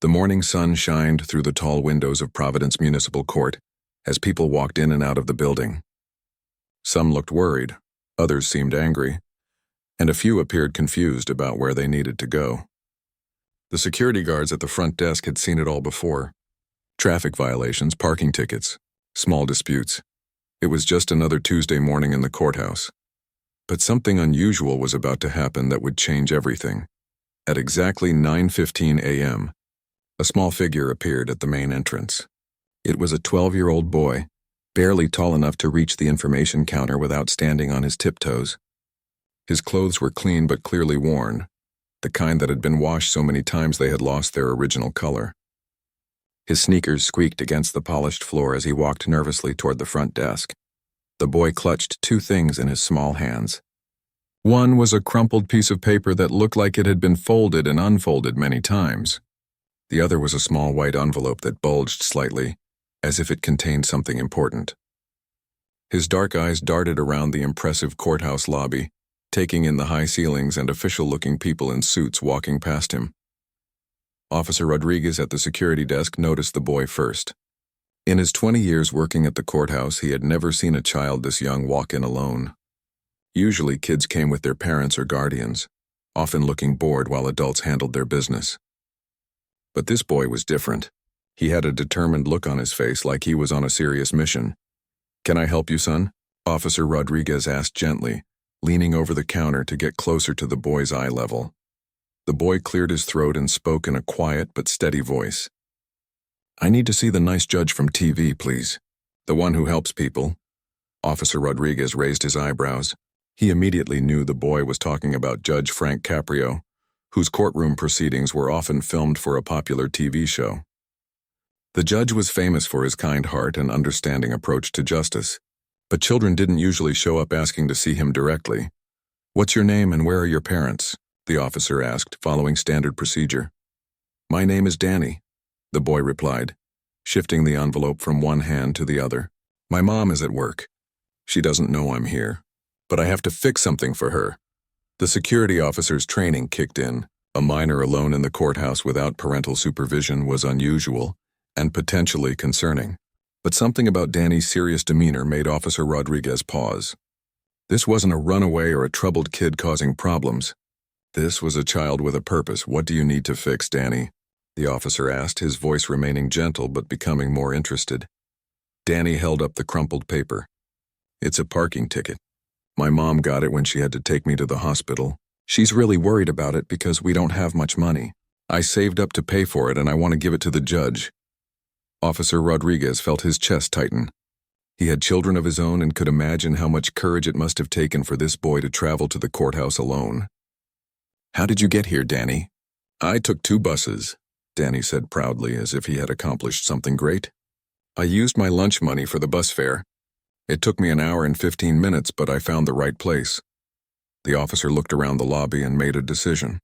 The morning sun shined through the tall windows of Providence Municipal Court as people walked in and out of the building. Some looked worried, others seemed angry, and a few appeared confused about where they needed to go. The security guards at the front desk had seen it all before. Traffic violations, parking tickets, small disputes. It was just another Tuesday morning in the courthouse. But something unusual was about to happen that would change everything. At exactly 9:15 a.m., a small figure appeared at the main entrance. It was a 12-year-old boy, barely tall enough to reach the information counter without standing on his tiptoes. His clothes were clean but clearly worn, the kind that had been washed so many times they had lost their original color. His sneakers squeaked against the polished floor as he walked nervously toward the front desk. The boy clutched two things in his small hands. One was a crumpled piece of paper that looked like it had been folded and unfolded many times. The other was a small white envelope that bulged slightly, as if it contained something important. His dark eyes darted around the impressive courthouse lobby, taking in the high ceilings and official-looking people in suits walking past him. Officer Rodriguez at the security desk noticed the boy first. In his 20 years working at the courthouse, he had never seen a child this young walk in alone. Usually kids came with their parents or guardians, often looking bored while adults handled their business. But this boy was different. He had a determined look on his face, like he was on a serious mission. "Can I help you, son?" Officer Rodriguez asked gently, leaning over the counter to get closer to the boy's eye level. The boy cleared his throat and spoke in a quiet but steady voice. "I need to see the nice judge from TV, please. The one who helps people." Officer Rodriguez raised his eyebrows. He immediately knew the boy was talking about Judge Frank Caprio, whose courtroom proceedings were often filmed for a popular TV show. The judge was famous for his kind heart and understanding approach to justice, but children didn't usually show up asking to see him directly. "What's your name and where are your parents?" the officer asked, following standard procedure. "My name is Danny," the boy replied, shifting the envelope from one hand to the other. "My mom is at work. She doesn't know I'm here, but I have to fix something for her." The security officer's training kicked in. A minor alone in the courthouse without parental supervision was unusual and potentially concerning. But something about Danny's serious demeanor made Officer Rodriguez pause. This wasn't a runaway or a troubled kid causing problems. This was a child with a purpose. "What do you need to fix, Danny?" the officer asked, his voice remaining gentle but becoming more interested. Danny held up the crumpled paper. "It's a parking ticket. My mom got it when she had to take me to the hospital. She's really worried about it because we don't have much money. I saved up to pay for it and I want to give it to the judge." Officer Rodriguez felt his chest tighten. He had children of his own and could imagine how much courage it must have taken for this boy to travel to the courthouse alone. "How did you get here, Danny?" "I took 2 buses, Danny said proudly, as if he had accomplished something great. "I used my lunch money for the bus fare. It took me an hour and 15 minutes, but I found the right place." The officer looked around the lobby and made a decision.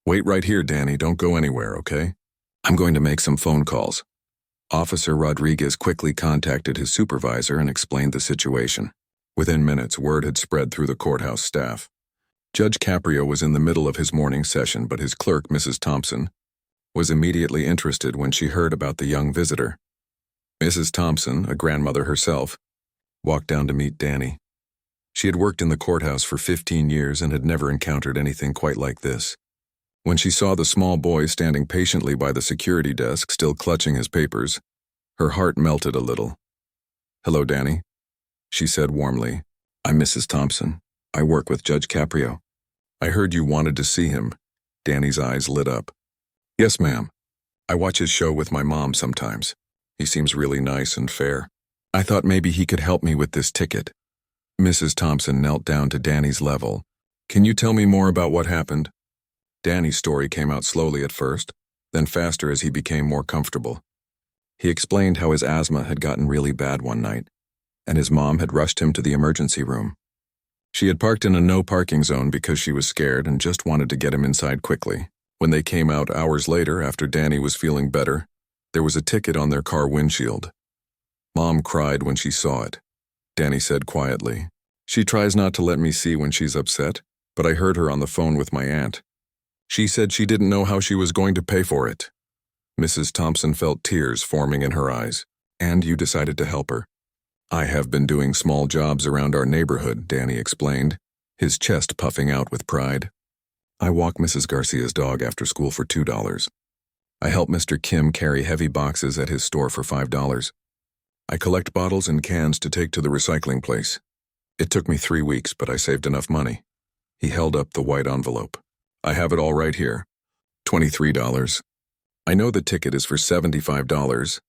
"Wait right here, Danny. Don't go anywhere, okay? I'm going to make some phone calls." Officer Rodriguez quickly contacted his supervisor and explained the situation. Within minutes, word had spread through the courthouse staff. Judge Caprio was in the middle of his morning session, but his clerk, Mrs. Thompson, was immediately interested when she heard about the young visitor. Mrs. Thompson, a grandmother herself, walked down to meet Danny. She had worked in the courthouse for 15 years and had never encountered anything quite like this. When she saw the small boy standing patiently by the security desk, still clutching his papers, her heart melted a little. "Hello, Danny," she said warmly. "I'm Mrs. Thompson. I work with Judge Caprio. I heard you wanted to see him." Danny's eyes lit up. "Yes, ma'am. I watch his show with my mom sometimes. He seems really nice and fair. I thought maybe he could help me with this ticket." Mrs. Thompson knelt down to Danny's level. "Can you tell me more about what happened?" Danny's story came out slowly at first, then faster as he became more comfortable. He explained how his asthma had gotten really bad one night, and his mom had rushed him to the emergency room. She had parked in a no-parking zone because she was scared and just wanted to get him inside quickly. When they came out hours later, after Danny was feeling better, there was a ticket on their car windshield. Mom cried when she saw it. Danny said quietly, "She tries not to let me see when she's upset, but I heard her on the phone with my aunt. She said she didn't know how she was going to pay for it. Mrs. Thompson felt tears forming in her eyes. And you decided to help her. I have been doing small jobs around our neighborhood, Danny explained, his chest puffing out with pride. I walk Mrs. Garcia's dog after school for $2. I help Mr. Kim carry heavy boxes at his store for $5. I collect bottles and cans to take to the recycling place. It took me 3 weeks, but I saved enough money. He held up the white envelope. I have it all right here. $23. I know the ticket is for $75,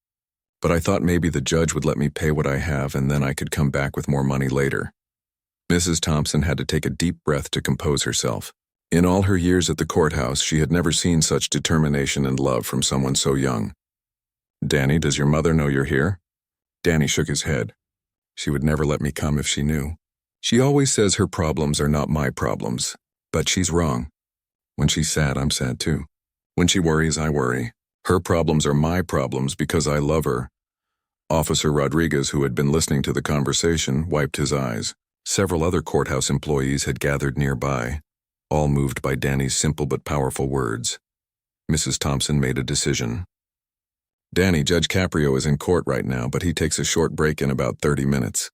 but I thought maybe the judge would let me pay what I have and then I could come back with more money later. Mrs. Thompson had to take a deep breath to compose herself. In all her years at the courthouse, she had never seen such determination and love from someone so young. Danny, does your mother know you're here? Danny shook his head. She would never let me come if she knew. She always says her problems are not my problems, but she's wrong. When she's sad, I'm sad too. When she worries, I worry. Her problems are my problems because I love her. Officer Rodriguez, who had been listening to the conversation, wiped his eyes. Several other courthouse employees had gathered nearby, all moved by Danny's simple but powerful words. Mrs. Thompson made a decision. Danny, Judge Caprio is in court right now, but he takes a short break in about 30 minutes.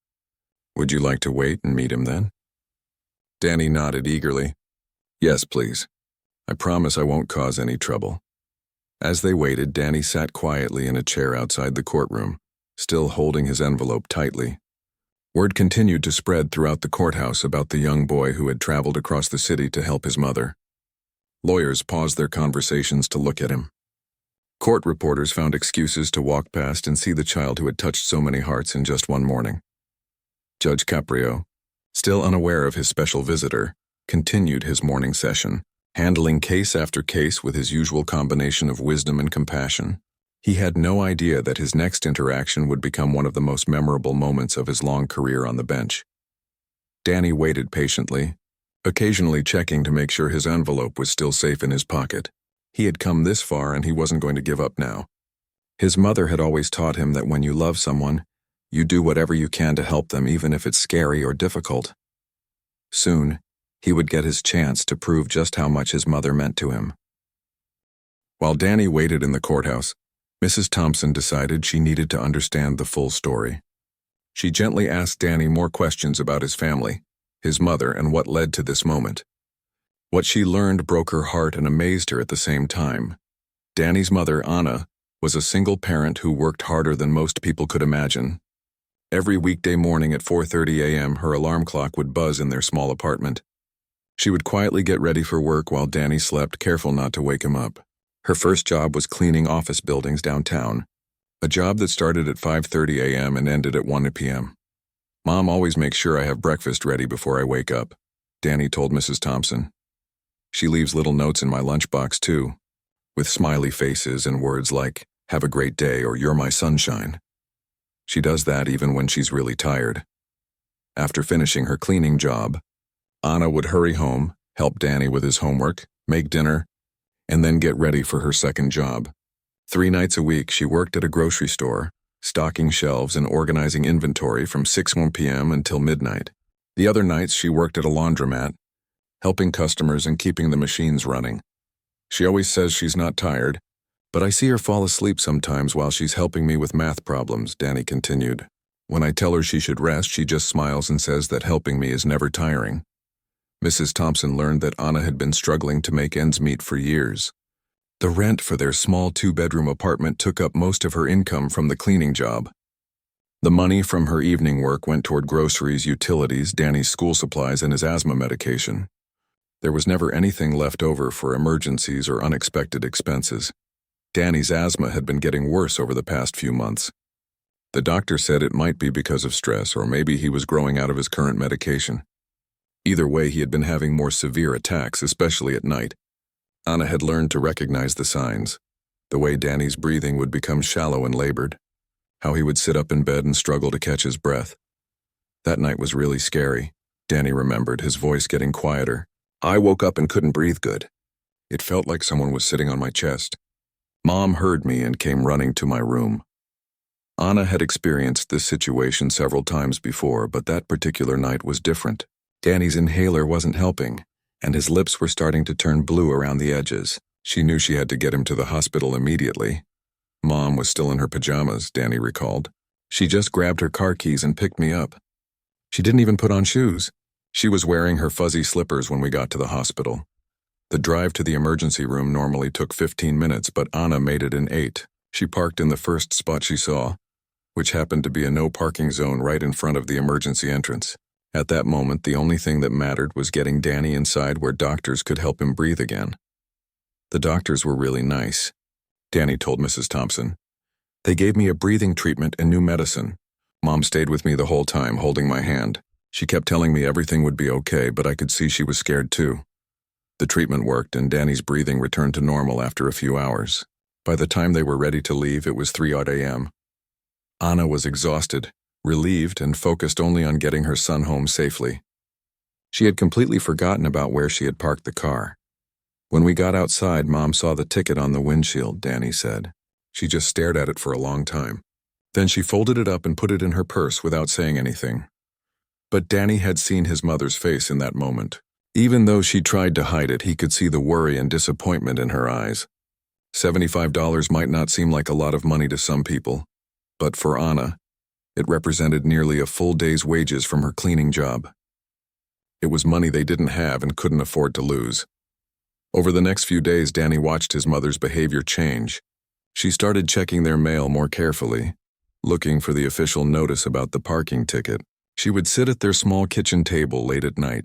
Would you like to wait and meet him then? Danny nodded eagerly. Yes, please. I promise I won't cause any trouble. As they waited, Danny sat quietly in a chair outside the courtroom, still holding his envelope tightly. Word continued to spread throughout the courthouse about the young boy who had traveled across the city to help his mother. Lawyers paused their conversations to look at him. Court reporters found excuses to walk past and see the child who had touched so many hearts in just one morning. Judge Caprio, still unaware of his special visitor, continued his morning session, handling case after case with his usual combination of wisdom and compassion. He had no idea that his next interaction would become one of the most memorable moments of his long career on the bench. Danny waited patiently, occasionally checking to make sure his envelope was still safe in his pocket. He had come this far and he wasn't going to give up now. His mother had always taught him that when you love someone, you do whatever you can to help them even if it's scary or difficult. Soon, he would get his chance to prove just how much his mother meant to him. While Danny waited in the courthouse, Mrs. Thompson decided she needed to understand the full story. She gently asked Danny more questions about his family, his mother, and what led to this moment. What she learned broke her heart and amazed her at the same time. Danny's mother, Anna, was a single parent who worked harder than most people could imagine. Every weekday morning at 4:30 a.m., her alarm clock would buzz in their small apartment. She would quietly get ready for work while Danny slept, careful not to wake him up. Her first job was cleaning office buildings downtown, a job that started at 5:30 a.m. and ended at 1 p.m. Mom always makes sure I have breakfast ready before I wake up, Danny told Mrs. Thompson. She leaves little notes in my lunchbox too, with smiley faces and words like, "Have a great day" or "You're my sunshine." She does that even when she's really tired. After finishing her cleaning job, Anna would hurry home, help Danny with his homework, make dinner, and then get ready for her second job. 3 nights a week, she worked at a grocery store, stocking shelves and organizing inventory from 6 p.m. until midnight. The other nights, she worked at a laundromat, helping customers and keeping the machines running. She always says she's not tired, but I see her fall asleep sometimes while she's helping me with math problems, Danny continued. When I tell her she should rest, she just smiles and says that helping me is never tiring. Mrs. Thompson learned that Anna had been struggling to make ends meet for years. The rent for their small 2-bedroom apartment took up most of her income from the cleaning job. The money from her evening work went toward groceries, utilities, Danny's school supplies, and his asthma medication. There was never anything left over for emergencies or unexpected expenses. Danny's asthma had been getting worse over the past few months. The doctor said it might be because of stress, or maybe he was growing out of his current medication. Either way, he had been having more severe attacks, especially at night. Anna had learned to recognize the signs. The way Danny's breathing would become shallow and labored. How he would sit up in bed and struggle to catch his breath. That night was really scary, Danny remembered, his voice getting quieter. I woke up and couldn't breathe good. It felt like someone was sitting on my chest. Mom heard me and came running to my room. Anna had experienced this situation several times before, but that particular night was different. Danny's inhaler wasn't helping, and his lips were starting to turn blue around the edges. She knew she had to get him to the hospital immediately. Mom was still in her pajamas, Danny recalled. She just grabbed her car keys and picked me up. She didn't even put on shoes. She was wearing her fuzzy slippers when we got to the hospital. The drive to the emergency room normally took 15 minutes, but Anna made it in 8. She parked in the first spot she saw, which happened to be a no parking zone right in front of the emergency entrance. At that moment, the only thing that mattered was getting Danny inside where doctors could help him breathe again. The doctors were really nice, Danny told Mrs. Thompson. They gave me a breathing treatment and new medicine. Mom stayed with me the whole time, holding my hand. She kept telling me everything would be okay, but I could see she was scared too. The treatment worked, and Danny's breathing returned to normal after a few hours. By the time they were ready to leave, it was 3 a.m. Anna was exhausted, relieved, and focused only on getting her son home safely. She had completely forgotten about where she had parked the car. When we got outside, Mom saw the ticket on the windshield, Danny said. She just stared at it for a long time. Then she folded it up and put it in her purse without saying anything. But Danny had seen his mother's face in that moment. Even though she tried to hide it, he could see the worry and disappointment in her eyes. $75 might not seem like a lot of money to some people, but for Anna, it represented nearly a full day's wages from her cleaning job. It was money they didn't have and couldn't afford to lose. Over the next few days, Danny watched his mother's behavior change. She started checking their mail more carefully, looking for the official notice about the parking ticket. She would sit at their small kitchen table late at night,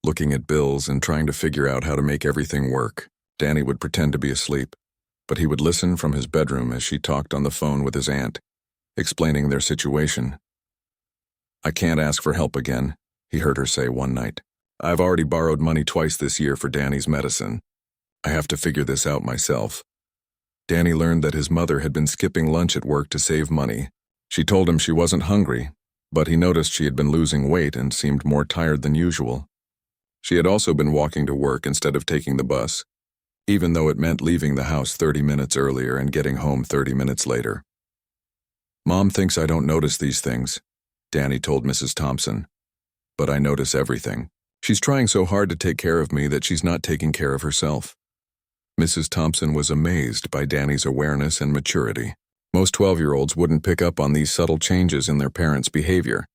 looking at bills and trying to figure out how to make everything work. Danny would pretend to be asleep, but he would listen from his bedroom as she talked on the phone with his aunt, explaining their situation. "I can't ask for help again," he heard her say one night. "I've already borrowed money twice this year for Danny's medicine. I have to figure this out myself." Danny learned that his mother had been skipping lunch at work to save money. She told him she wasn't hungry, but he noticed she had been losing weight and seemed more tired than usual. She had also been walking to work instead of taking the bus, even though it meant leaving the house 30 minutes earlier and getting home 30 minutes later. "Mom thinks I don't notice these things," Danny told Mrs. Thompson. "But I notice everything. She's trying so hard to take care of me that she's not taking care of herself." Mrs. Thompson was amazed by Danny's awareness and maturity. Most 12-year-olds wouldn't pick up on these subtle changes in their parents' behavior,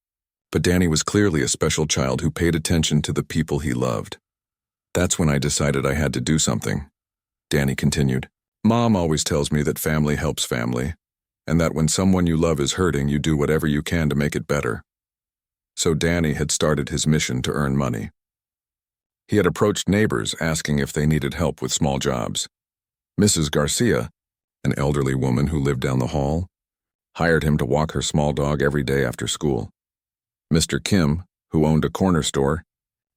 but Danny was clearly a special child who paid attention to the people he loved. "That's when I decided I had to do something," Danny continued. "Mom always tells me that family helps family, and that when someone you love is hurting, you do whatever you can to make it better." So Danny had started his mission to earn money. He had approached neighbors asking if they needed help with small jobs. Mrs. Garcia, an elderly woman who lived down the hall, hired him to walk her small dog every day after school. Mr. Kim, who owned a corner store,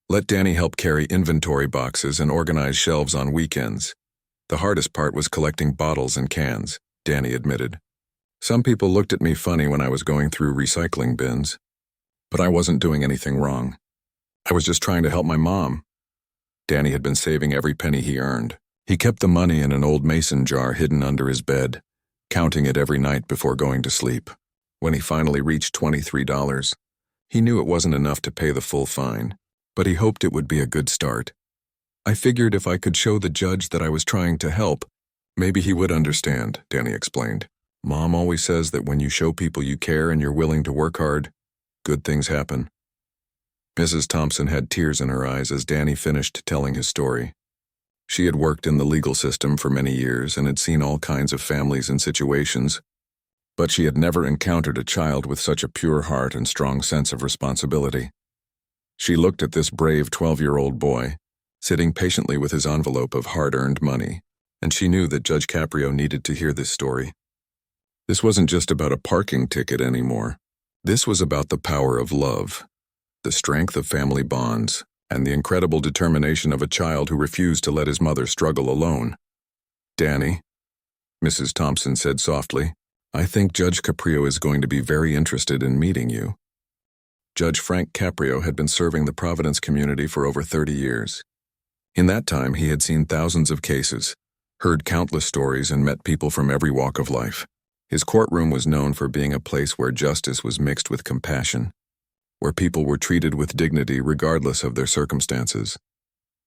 let Danny help carry inventory boxes and organize shelves on weekends. The hardest part was collecting bottles and cans, Danny admitted. "Some people looked at me funny when I was going through recycling bins, but I wasn't doing anything wrong. I was just trying to help my mom." Danny had been saving every penny he earned. He kept the money in an old mason jar hidden under his bed, counting it every night before going to sleep. When he finally reached $23, he knew it wasn't enough to pay the full fine, but he hoped it would be a good start. "I figured if I could show the judge that I was trying to help, maybe he would understand," Danny explained. "Mom always says that when you show people you care and you're willing to work hard, good things happen." Mrs. Thompson had tears in her eyes as Danny finished telling his story. She had worked in the legal system for many years and had seen all kinds of families and situations, but she had never encountered a child with such a pure heart and strong sense of responsibility. She looked at this brave 12-year-old boy, sitting patiently with his envelope of hard-earned money, and she knew that Judge Caprio needed to hear this story. This wasn't just about a parking ticket anymore. This was about the power of love, the strength of family bonds, and the incredible determination of a child who refused to let his mother struggle alone. "Danny," Mrs. Thompson said softly, "I think Judge Caprio is going to be very interested in meeting you." Judge Frank Caprio had been serving the Providence community for over 30 years. In that time, he had seen thousands of cases, heard countless stories, and met people from every walk of life. His courtroom was known for being a place where justice was mixed with compassion, where people were treated with dignity regardless of their circumstances.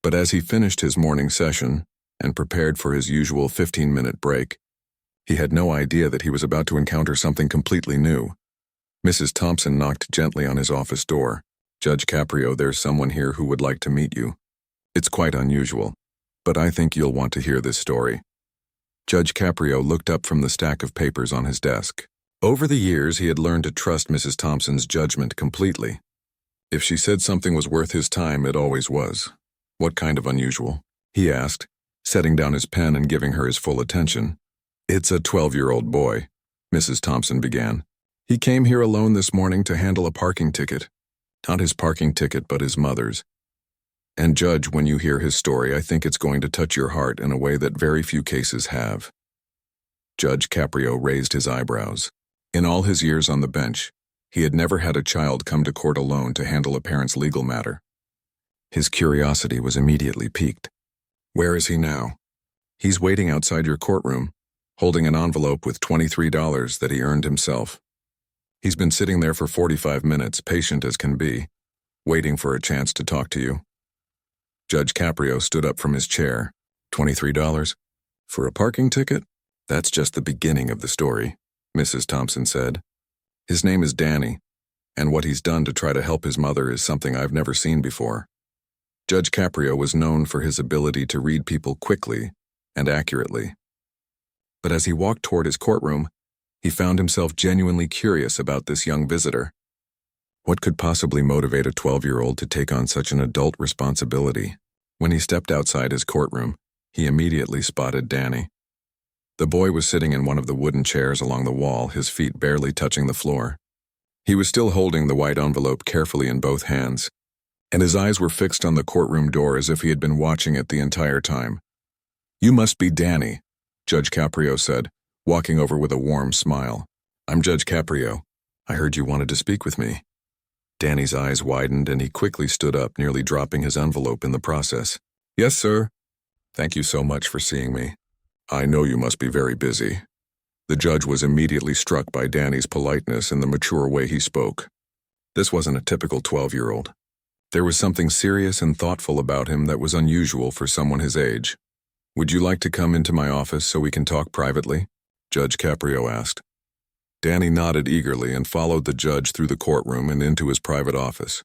But as he finished his morning session, and prepared for his usual 15-minute break. He had no idea that he was about to encounter something completely new. Mrs. Thompson knocked gently on his office door. "Judge Caprio, there's someone here who would like to meet you. It's quite unusual, but I think you'll want to hear this story." Judge Caprio looked up from the stack of papers on his desk. Over the years, he had learned to trust Mrs. Thompson's judgment completely. If she said something was worth his time, it always was. "What kind of unusual?" he asked, setting down his pen and giving her his full attention. "It's a 12-year-old boy," Mrs. Thompson began. "He came here alone this morning to handle a parking ticket. Not his parking ticket, but his mother's. And Judge, when you hear his story, I think it's going to touch your heart in a way that very few cases have." Judge Caprio raised his eyebrows. In all his years on the bench, he had never had a child come to court alone to handle a parent's legal matter. His curiosity was immediately piqued. "Where is he now?" "He's waiting outside your courtroom, holding an envelope with $23 that he earned himself. He's been sitting there for 45 minutes, patient as can be, waiting for a chance to talk to you." Judge Caprio stood up from his chair. $23? For a parking ticket? That's just the beginning of the story, Mrs. Thompson said. "His name is Danny, and what he's done to try to help his mother is something I've never seen before." Judge Caprio was known for his ability to read people quickly and accurately. But as he walked toward his courtroom, he found himself genuinely curious about this young visitor. What could possibly motivate a 12-year-old to take on such an adult responsibility? When he stepped outside his courtroom, he immediately spotted Danny. The boy was sitting in one of the wooden chairs along the wall, his feet barely touching the floor. He was still holding the white envelope carefully in both hands, and his eyes were fixed on the courtroom door as if he had been watching it the entire time. "You must be Danny," Judge Caprio said, walking over with a warm smile. "I'm Judge Caprio. I heard you wanted to speak with me." Danny's eyes widened and he quickly stood up, nearly dropping his envelope in the process. "Yes, sir. Thank you so much for seeing me. I know you must be very busy." The judge was immediately struck by Danny's politeness and the mature way he spoke. This wasn't a typical 12-year-old. There was something serious and thoughtful about him that was unusual for someone his age. "Would you like to come into my office so we can talk privately?" Judge Caprio asked. Danny nodded eagerly and followed the judge through the courtroom and into his private office.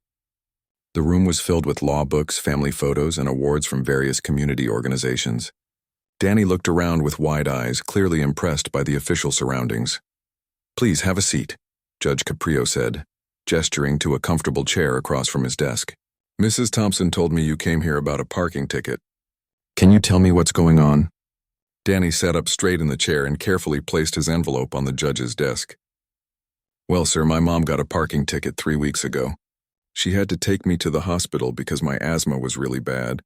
The room was filled with law books, family photos, and awards from various community organizations. Danny looked around with wide eyes, clearly impressed by the official surroundings. "Please have a seat," Judge Caprio said, gesturing to a comfortable chair across from his desk. "Mrs. Thompson told me you came here about a parking ticket. Can you tell me what's going on?" Danny sat up straight in the chair and carefully placed his envelope on the judge's desk. "Well, sir, my mom got a parking ticket 3 weeks ago. She had to take me to the hospital because my asthma was really bad,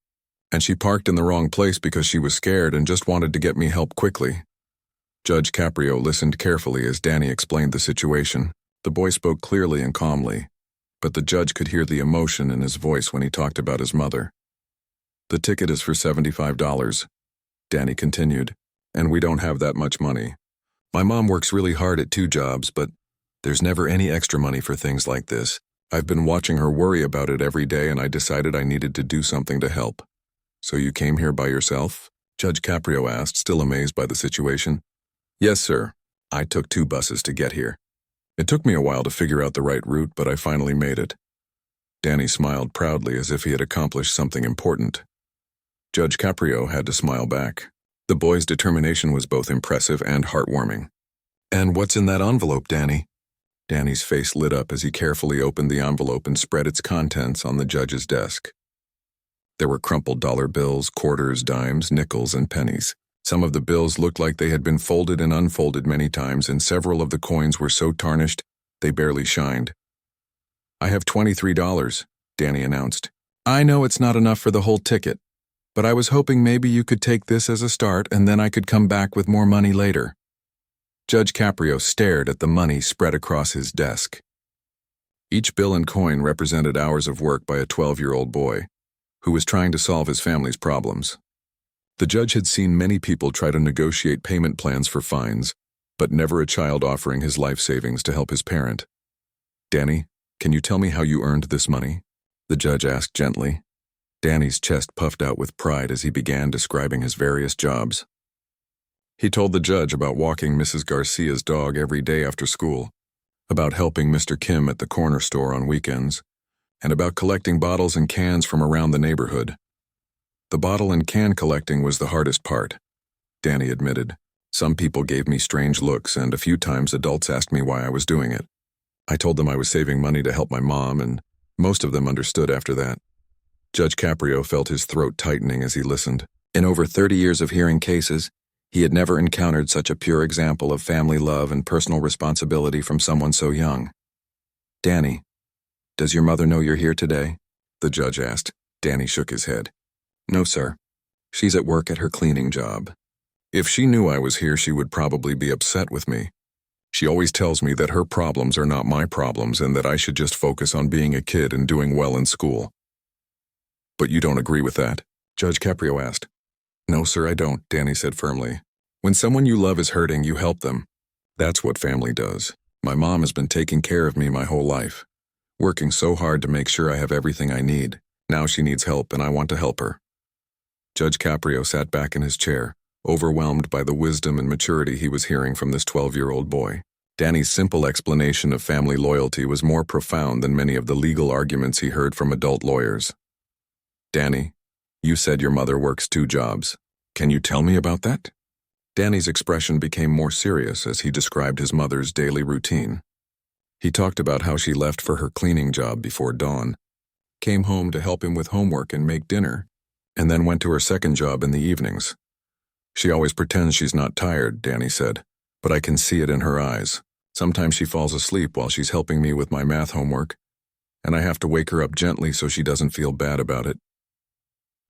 and she parked in the wrong place because she was scared and just wanted to get me help quickly." Judge Caprio listened carefully as Danny explained the situation. The boy spoke clearly and calmly, but the judge could hear the emotion in his voice when he talked about his mother. "The ticket is for $75, Danny continued, "and we don't have that much money. My mom works really hard at 2 jobs, but there's never any extra money for things like this. I've been watching her worry about it every day and I decided I needed to do something to help." "So you came here by yourself?" Judge Caprio asked, still amazed by the situation. "Yes, sir. I took 2 buses to get here. It took me a while to figure out the right route, but I finally made it." Danny smiled proudly as if he had accomplished something important. Judge Caprio had to smile back. The boy's determination was both impressive and heartwarming. "And what's in that envelope, Danny?" Danny's face lit up as he carefully opened the envelope and spread its contents on the judge's desk. There were crumpled dollar bills, quarters, dimes, nickels, and pennies. Some of the bills looked like they had been folded and unfolded many times, and several of the coins were so tarnished they barely shined. "I have $23, Danny announced. "I know it's not enough for the whole ticket, but I was hoping maybe you could take this as a start and then I could come back with more money later." Judge Caprio stared at the money spread across his desk. Each bill and coin represented hours of work by a 12-year-old boy who was trying to solve his family's problems. The judge had seen many people try to negotiate payment plans for fines, but never a child offering his life savings to help his parent. "Danny, can you tell me how you earned this money?" the judge asked gently. Danny's chest puffed out with pride as he began describing his various jobs. He told the judge about walking Mrs. Garcia's dog every day after school, about helping Mr. Kim at the corner store on weekends, and about collecting bottles and cans from around the neighborhood. The bottle and can collecting was the hardest part, Danny admitted. Some people gave me strange looks, and a few times adults asked me why I was doing it. I told them I was saving money to help my mom, and most of them understood after that. Judge Caprio felt his throat tightening as he listened. In over 30 years of hearing cases, he had never encountered such a pure example of family love and personal responsibility from someone so young. "Danny, does your mother know you're here today?" the judge asked. Danny shook his head. "No, sir. She's at work at her cleaning job. If she knew I was here, she would probably be upset with me. She always tells me that her problems are not my problems and that I should just focus on being a kid and doing well in school." "But you don't agree with that?" Judge Caprio asked. "No, sir, I don't," Danny said firmly. "When someone you love is hurting, you help them. That's what family does. My mom has been taking care of me my whole life, working so hard to make sure I have everything I need. Now she needs help, and I want to help her." Judge Caprio sat back in his chair, overwhelmed by the wisdom and maturity he was hearing from this 12-year-old boy. Danny's simple explanation of family loyalty was more profound than many of the legal arguments he heard from adult lawyers. "Danny, you said your mother works 2 jobs. Can you tell me about that?" Danny's expression became more serious as he described his mother's daily routine. He talked about how she left for her cleaning job before dawn, came home to help him with homework and make dinner, and then went to her second job in the evenings. "She always pretends she's not tired," Danny said, "but I can see it in her eyes. Sometimes she falls asleep while she's helping me with my math homework, and I have to wake her up gently so she doesn't feel bad about it."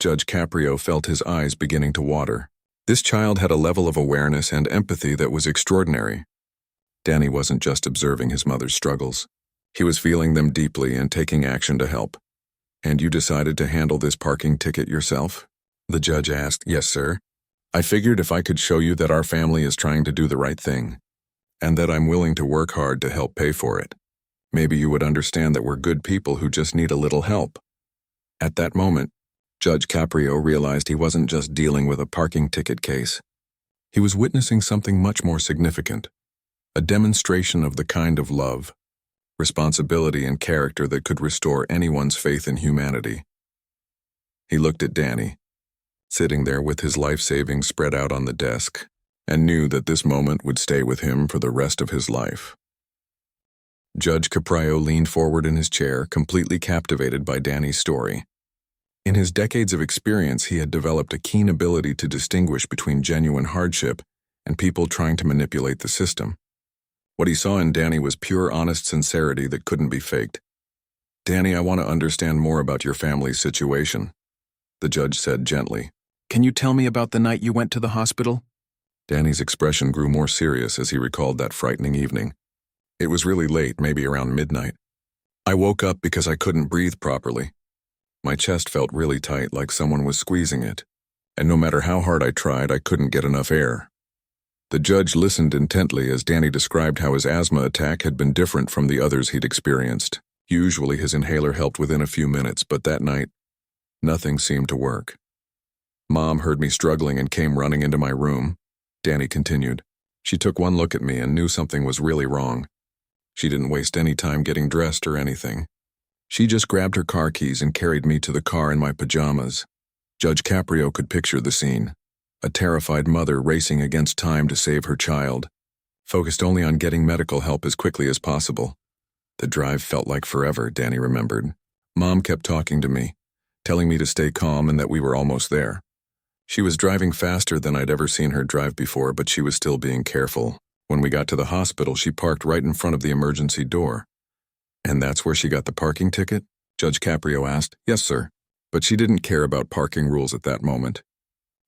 Judge Caprio felt his eyes beginning to water. This child had a level of awareness and empathy that was extraordinary. Danny wasn't just observing his mother's struggles. He was feeling them deeply and taking action to help. "And you decided to handle this parking ticket yourself?" the judge asked. "Yes, sir. I figured if I could show you that our family is trying to do the right thing, and that I'm willing to work hard to help pay for it, maybe you would understand that we're good people who just need a little help." At that moment, Judge Caprio realized he wasn't just dealing with a parking ticket case. He was witnessing something much more significant, a demonstration of the kind of love, responsibility, and character that could restore anyone's faith in humanity. He looked at Danny, sitting there with his life savings spread out on the desk, and knew that this moment would stay with him for the rest of his life. Judge Caprio leaned forward in his chair, completely captivated by Danny's story. In his decades of experience, he had developed a keen ability to distinguish between genuine hardship and people trying to manipulate the system. What he saw in Danny was pure, honest sincerity that couldn't be faked. "Danny, I want to understand more about your family's situation," the judge said gently. "Can you tell me about the night you went to the hospital?" Danny's expression grew more serious as he recalled that frightening evening. "It was really late, maybe around midnight. I woke up because I couldn't breathe properly. My chest felt really tight, like someone was squeezing it, and no matter how hard I tried, I couldn't get enough air." The judge listened intently as Danny described how his asthma attack had been different from the others he'd experienced. Usually his inhaler helped within a few minutes, but that night, nothing seemed to work. "Mom heard me struggling and came running into my room," Danny continued. "She took one look at me and knew something was really wrong. She didn't waste any time getting dressed or anything. She just grabbed her car keys and carried me to the car in my pajamas." Judge Caprio could picture the scene. A terrified mother racing against time to save her child, focused only on getting medical help as quickly as possible. The drive felt like forever, Danny remembered. Mom kept talking to me, telling me to stay calm and that we were almost there. She was driving faster than I'd ever seen her drive before, but she was still being careful. When we got to the hospital, she parked right in front of the emergency door. "And that's where she got the parking ticket?" Judge Caprio asked. "Yes, sir. But she didn't care about parking rules at that moment.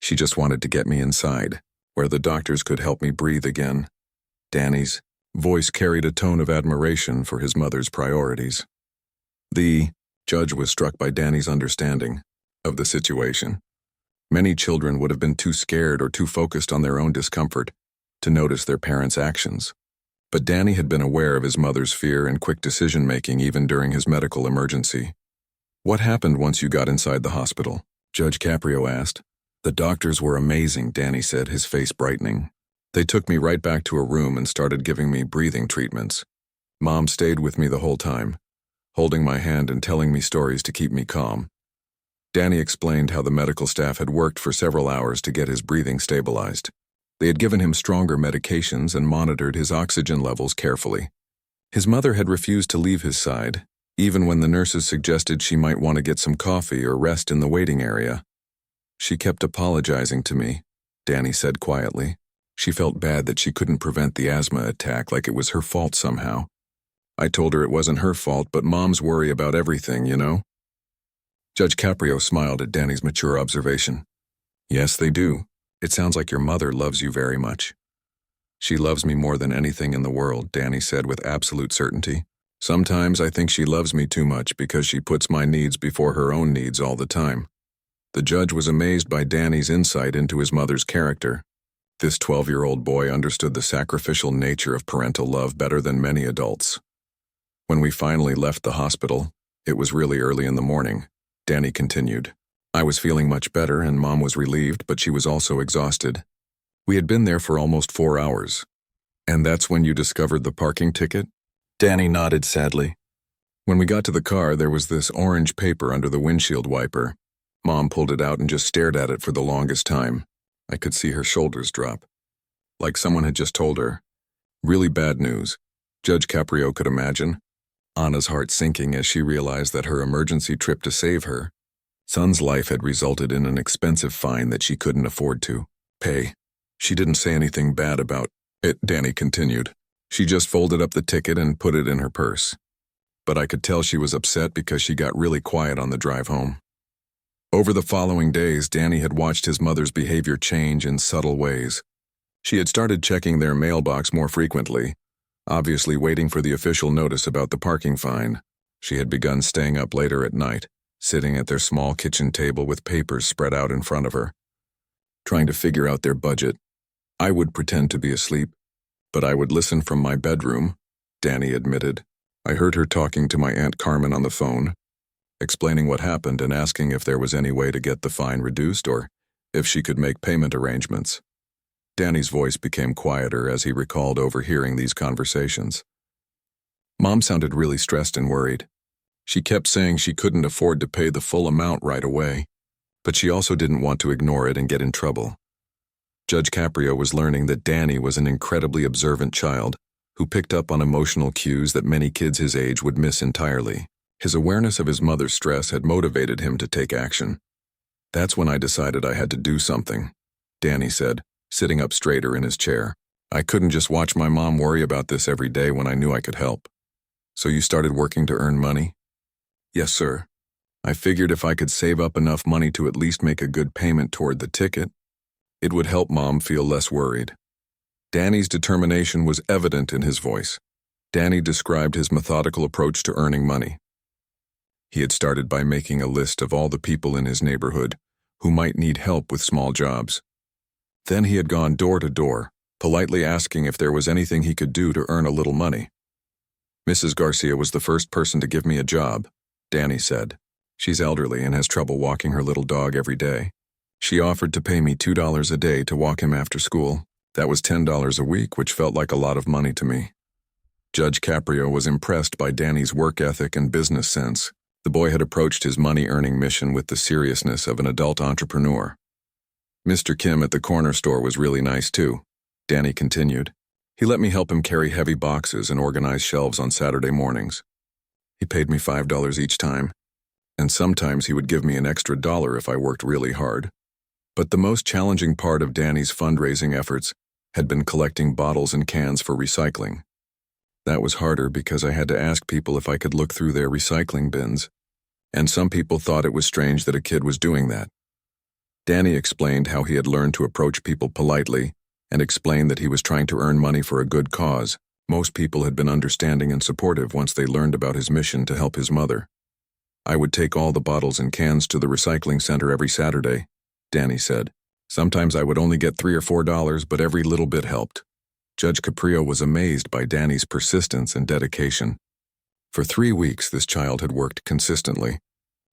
She just wanted to get me inside, where the doctors could help me breathe again." Danny's voice carried a tone of admiration for his mother's priorities. The judge was struck by Danny's understanding of the situation. Many children would have been too scared or too focused on their own discomfort to notice their parents' actions. But Danny had been aware of his mother's fear and quick decision-making even during his medical emergency. "What happened once you got inside the hospital?" Judge Caprio asked. "The doctors were amazing," Danny said, his face brightening. "They took me right back to a room and started giving me breathing treatments. Mom stayed with me the whole time, holding my hand and telling me stories to keep me calm." Danny explained how the medical staff had worked for several hours to get his breathing stabilized. They had given him stronger medications and monitored his oxygen levels carefully. His mother had refused to leave his side, even when the nurses suggested she might want to get some coffee or rest in the waiting area. "She kept apologizing to me," Danny said quietly. She felt bad that she couldn't prevent the asthma attack, like it was her fault somehow. "I told her it wasn't her fault, but moms worry about everything, you know?" Judge Caprio smiled at Danny's mature observation. "Yes, they do. It sounds like your mother loves you very much." "She loves me more than anything in the world," Danny said with absolute certainty. "Sometimes I think she loves me too much because she puts my needs before her own needs all the time." The judge was amazed by Danny's insight into his mother's character. This 12-year-old boy understood the sacrificial nature of parental love better than many adults. "When we finally left the hospital, it was really early in the morning," Danny continued. "I was feeling much better and Mom was relieved, but she was also exhausted. We had been there for almost 4 hours. And that's when you discovered the parking ticket?" Danny nodded sadly. "When we got to the car, there was this orange paper under the windshield wiper. Mom pulled it out and just stared at it for the longest time. I could see her shoulders drop, like someone had just told her. Really bad news," Judge Caprio could imagine. Anna's heart sinking as she realized that her emergency trip to save her son's life had resulted in an expensive fine that she couldn't afford to pay. "She didn't say anything bad about it," Danny continued. "She just folded up the ticket and put it in her purse. But I could tell she was upset because she got really quiet on the drive home." Over the following days, Danny had watched his mother's behavior change in subtle ways. She had started checking their mailbox more frequently, obviously waiting for the official notice about the parking fine. She had begun staying up later at night, sitting at their small kitchen table with papers spread out in front of her, trying to figure out their budget. "I would pretend to be asleep, but I would listen from my bedroom," Danny admitted. "I heard her talking to my Aunt Carmen on the phone, explaining what happened and asking if there was any way to get the fine reduced or if she could make payment arrangements." Danny's voice became quieter as he recalled overhearing these conversations. Mom sounded really stressed and worried. She kept saying she couldn't afford to pay the full amount right away, but she also didn't want to ignore it and get in trouble. Judge Caprio was learning that Danny was an incredibly observant child who picked up on emotional cues that many kids his age would miss entirely. His awareness of his mother's stress had motivated him to take action. "That's when I decided I had to do something," Danny said, sitting up straighter in his chair. "I couldn't just watch my mom worry about this every day when I knew I could help." "So you started working to earn money?" "Yes, sir. I figured if I could save up enough money to at least make a good payment toward the ticket, it would help Mom feel less worried." Danny's determination was evident in his voice. Danny described his methodical approach to earning money. He had started by making a list of all the people in his neighborhood who might need help with small jobs. Then he had gone door to door, politely asking if there was anything he could do to earn a little money. "Mrs. Garcia was the first person to give me a job," Danny said. "She's elderly and has trouble walking her little dog every day. She offered to pay me $2 a day to walk him after school. That was $10 a week, which felt like a lot of money to me." Judge Caprio was impressed by Danny's work ethic and business sense. The boy had approached his money-earning mission with the seriousness of an adult entrepreneur. "Mr. Kim at the corner store was really nice too," Danny continued. "He let me help him carry heavy boxes and organize shelves on Saturday mornings. He paid me $5 each time, and sometimes he would give me an extra $1 if I worked really hard." But the most challenging part of Danny's fundraising efforts had been collecting bottles and cans for recycling. That was harder because I had to ask people if I could look through their recycling bins, and some people thought it was strange that a kid was doing that. Danny explained how he had learned to approach people politely and explained that he was trying to earn money for a good cause. Most people had been understanding and supportive once they learned about his mission to help his mother. "I would take all the bottles and cans to the recycling center every Saturday," Danny said. "Sometimes I would only get $3 or $4, but every little bit helped." Judge Caprio was amazed by Danny's persistence and dedication. For 3 weeks, this child had worked consistently,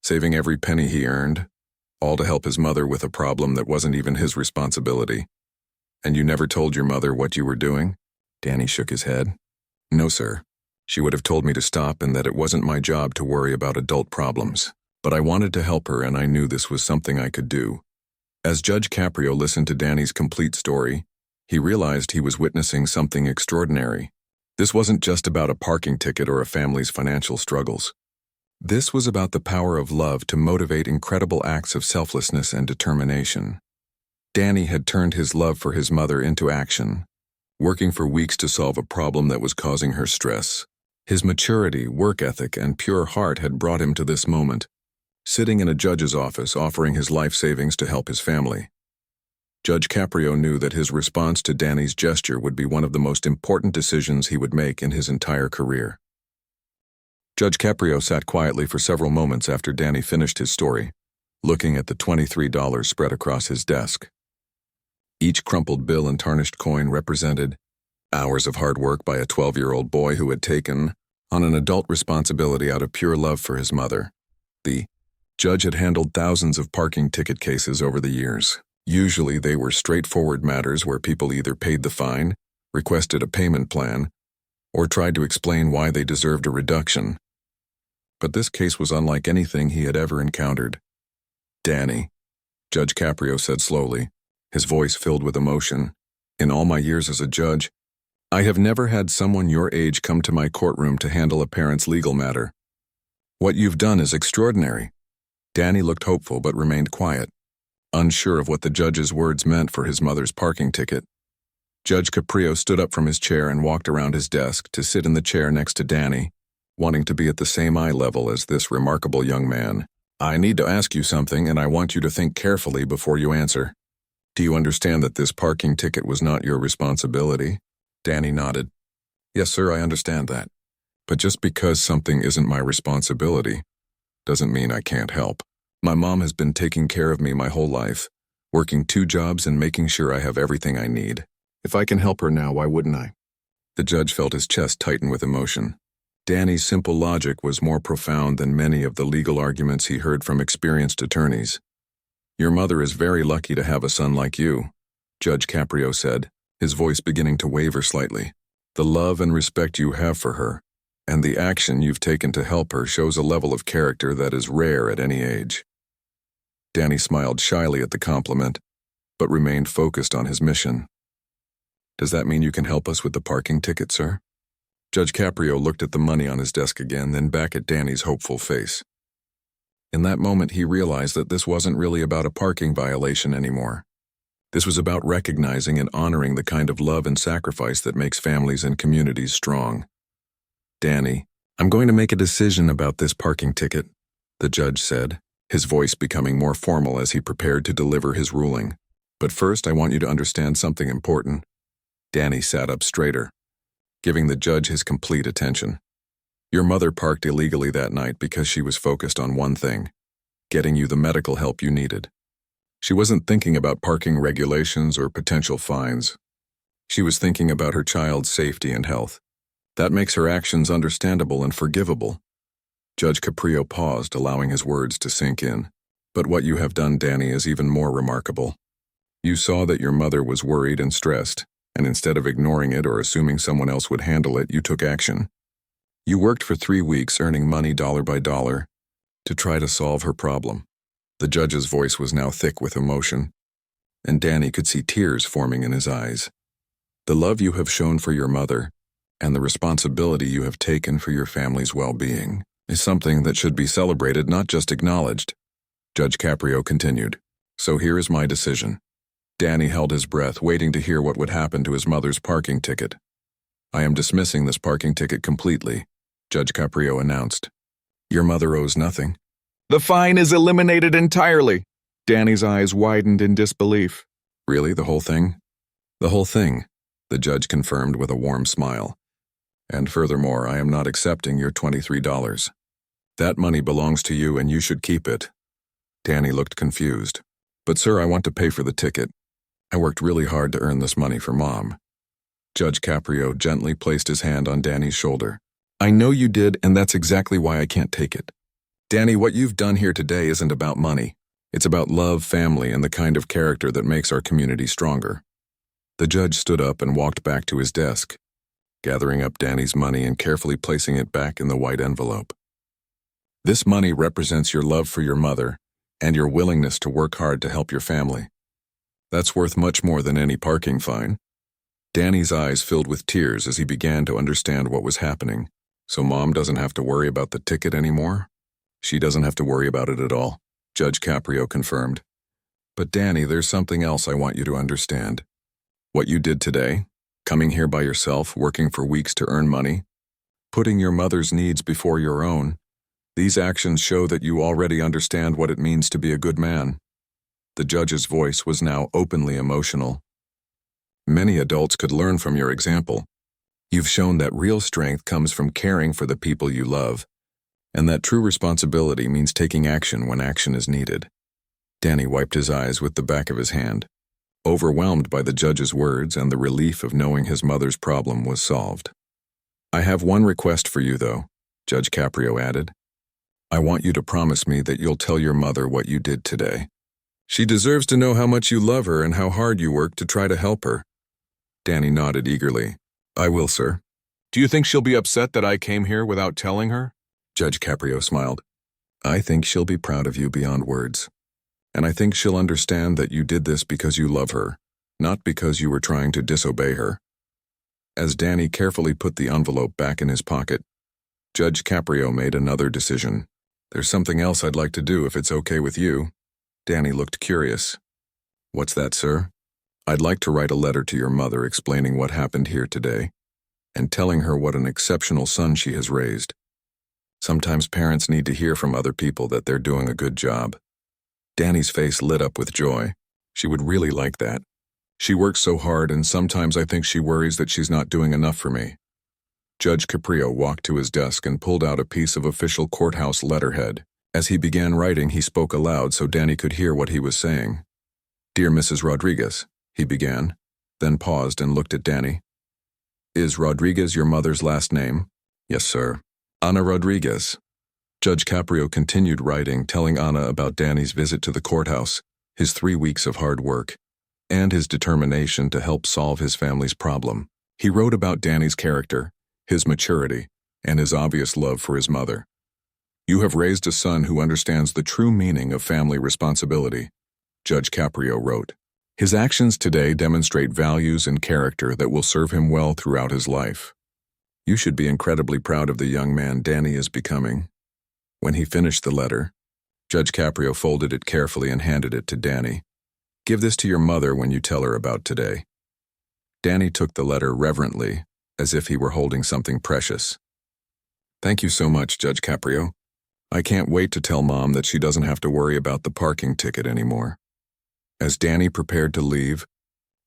saving every penny he earned, all to help his mother with a problem that wasn't even his responsibility. And you never told your mother what you were doing? Danny shook his head. No, sir. She would have told me to stop and that it wasn't my job to worry about adult problems. But I wanted to help her and I knew this was something I could do. As Judge Caprio listened to Danny's complete story, he realized he was witnessing something extraordinary. This wasn't just about a parking ticket or a family's financial struggles. This was about the power of love to motivate incredible acts of selflessness and determination. Danny had turned his love for his mother into action, working for weeks to solve a problem that was causing her stress. His maturity, work ethic, and pure heart had brought him to this moment, sitting in a judge's office offering his life savings to help his family. Judge Caprio knew that his response to Danny's gesture would be one of the most important decisions he would make in his entire career. Judge Caprio sat quietly for several moments after Danny finished his story, looking at the $23 spread across his desk. Each crumpled bill and tarnished coin represented hours of hard work by a 12-year-old boy who had taken on an adult responsibility out of pure love for his mother. The judge had handled thousands of parking ticket cases over the years. Usually they were straightforward matters where people either paid the fine, requested a payment plan, or tried to explain why they deserved a reduction. But this case was unlike anything he had ever encountered. Danny, Judge Caprio said slowly, his voice filled with emotion, in all my years as a judge, I have never had someone your age come to my courtroom to handle a parent's legal matter. What you've done is extraordinary. Danny looked hopeful but remained quiet, unsure of what the judge's words meant for his mother's parking ticket. Judge Caprio stood up from his chair and walked around his desk to sit in the chair next to Danny, wanting to be at the same eye level as this remarkable young man. I need to ask you something and I want you to think carefully before you answer. Do you understand that this parking ticket was not your responsibility? Danny nodded. Yes, sir, I understand that. But just because something isn't my responsibility doesn't mean I can't help. My mom has been taking care of me my whole life, working 2 jobs and making sure I have everything I need. If I can help her now, why wouldn't I? The judge felt his chest tighten with emotion. Danny's simple logic was more profound than many of the legal arguments he heard from experienced attorneys. Your mother is very lucky to have a son like you, Judge Caprio said, his voice beginning to waver slightly. The love and respect you have for her, and the action you've taken to help her shows a level of character that is rare at any age. Danny smiled shyly at the compliment, but remained focused on his mission. Does that mean you can help us with the parking ticket, sir? Judge Caprio looked at the money on his desk again, then back at Danny's hopeful face. In that moment, he realized that this wasn't really about a parking violation anymore. This was about recognizing and honoring the kind of love and sacrifice that makes families and communities strong. Danny, I'm going to make a decision about this parking ticket, the judge said, his voice becoming more formal as he prepared to deliver his ruling. But first, I want you to understand something important. Danny sat up straighter, giving the judge his complete attention. Your mother parked illegally that night because she was focused on one thing, getting you the medical help you needed. She wasn't thinking about parking regulations or potential fines. She was thinking about her child's safety and health. That makes her actions understandable and forgivable. Judge Caprio paused, allowing his words to sink in. But what you have done, Danny, is even more remarkable. You saw that your mother was worried and stressed, and instead of ignoring it or assuming someone else would handle it, you took action. You worked for 3 weeks, earning money dollar by dollar, to try to solve her problem. The judge's voice was now thick with emotion, and Danny could see tears forming in his eyes. The love you have shown for your mother, and the responsibility you have taken for your family's well-being, is something that should be celebrated, not just acknowledged. Judge Caprio continued. So here is my decision. Danny held his breath, waiting to hear what would happen to his mother's parking ticket. I am dismissing this parking ticket completely, Judge Caprio announced. Your mother owes nothing. The fine is eliminated entirely. Danny's eyes widened in disbelief. Really, the whole thing? The whole thing, the judge confirmed with a warm smile. And furthermore, I am not accepting your $23. That money belongs to you and you should keep it. Danny looked confused. But sir, I want to pay for the ticket. I worked really hard to earn this money for Mom. Judge Caprio gently placed his hand on Danny's shoulder. I know you did, and that's exactly why I can't take it. Danny, what you've done here today isn't about money. It's about love, family, and the kind of character that makes our community stronger. The judge stood up and walked back to his desk, gathering up Danny's money and carefully placing it back in the white envelope. This money represents your love for your mother and your willingness to work hard to help your family. That's worth much more than any parking fine. Danny's eyes filled with tears as he began to understand what was happening. So Mom doesn't have to worry about the ticket anymore? She doesn't have to worry about it at all, Judge Caprio confirmed. But Danny, there's something else I want you to understand. What you did today, coming here by yourself, working for weeks to earn money, putting your mother's needs before your own, these actions show that you already understand what it means to be a good man. The judge's voice was now openly emotional. Many adults could learn from your example. You've shown that real strength comes from caring for the people you love, and that true responsibility means taking action when action is needed. Danny wiped his eyes with the back of his hand, overwhelmed by the judge's words and the relief of knowing his mother's problem was solved. I have one request for you, though, Judge Caprio added. I want you to promise me that you'll tell your mother what you did today. She deserves to know how much you love her and how hard you work to try to help her. Danny nodded eagerly. I will, sir. Do you think she'll be upset that I came here without telling her? Judge Caprio smiled. I think she'll be proud of you beyond words. And I think she'll understand that you did this because you love her, not because you were trying to disobey her. As Danny carefully put the envelope back in his pocket, Judge Caprio made another decision. There's something else I'd like to do if it's okay with you. Danny looked curious. What's that, sir? I'd like to write a letter to your mother explaining what happened here today and telling her what an exceptional son she has raised. Sometimes parents need to hear from other people that they're doing a good job. Danny's face lit up with joy. She would really like that. She works so hard, and sometimes I think she worries that she's not doing enough for me. Judge Caprio walked to his desk and pulled out a piece of official courthouse letterhead. As he began writing, he spoke aloud so Danny could hear what he was saying. Dear Mrs. Rodriguez, he began, then paused and looked at Danny. Is Rodriguez your mother's last name? Yes, sir. Ana Rodriguez. Judge Caprio continued writing, telling Ana about Danny's visit to the courthouse, his 3 weeks of hard work, and his determination to help solve his family's problem. He wrote about Danny's character, his maturity, and his obvious love for his mother. You have raised a son who understands the true meaning of family responsibility, Judge Caprio wrote. His actions today demonstrate values and character that will serve him well throughout his life. You should be incredibly proud of the young man Danny is becoming. When he finished the letter, Judge Caprio folded it carefully and handed it to Danny. Give this to your mother when you tell her about today. Danny took the letter reverently, as if he were holding something precious. Thank you so much, Judge Caprio. I can't wait to tell Mom that she doesn't have to worry about the parking ticket anymore. As Danny prepared to leave,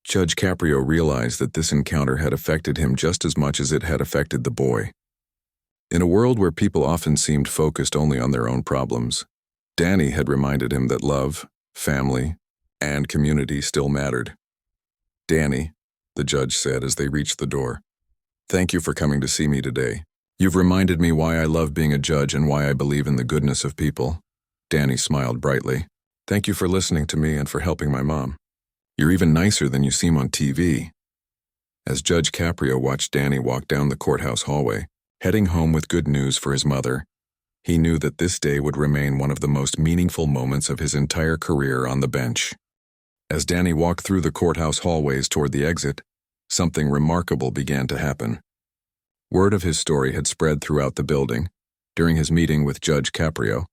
Judge Caprio realized that this encounter had affected him just as much as it had affected the boy. In a world where people often seemed focused only on their own problems, Danny had reminded him that love, family, and community still mattered. Danny, the judge said as they reached the door, thank you for coming to see me today. You've reminded me why I love being a judge and why I believe in the goodness of people. Danny smiled brightly. Thank you for listening to me and for helping my mom. You're even nicer than you seem on TV. As Judge Caprio watched Danny walk down the courthouse hallway, heading home with good news for his mother, he knew that this day would remain one of the most meaningful moments of his entire career on the bench. As Danny walked through the courthouse hallways toward the exit, something remarkable began to happen. Word of his story had spread throughout the building during his meeting with Judge Caprio,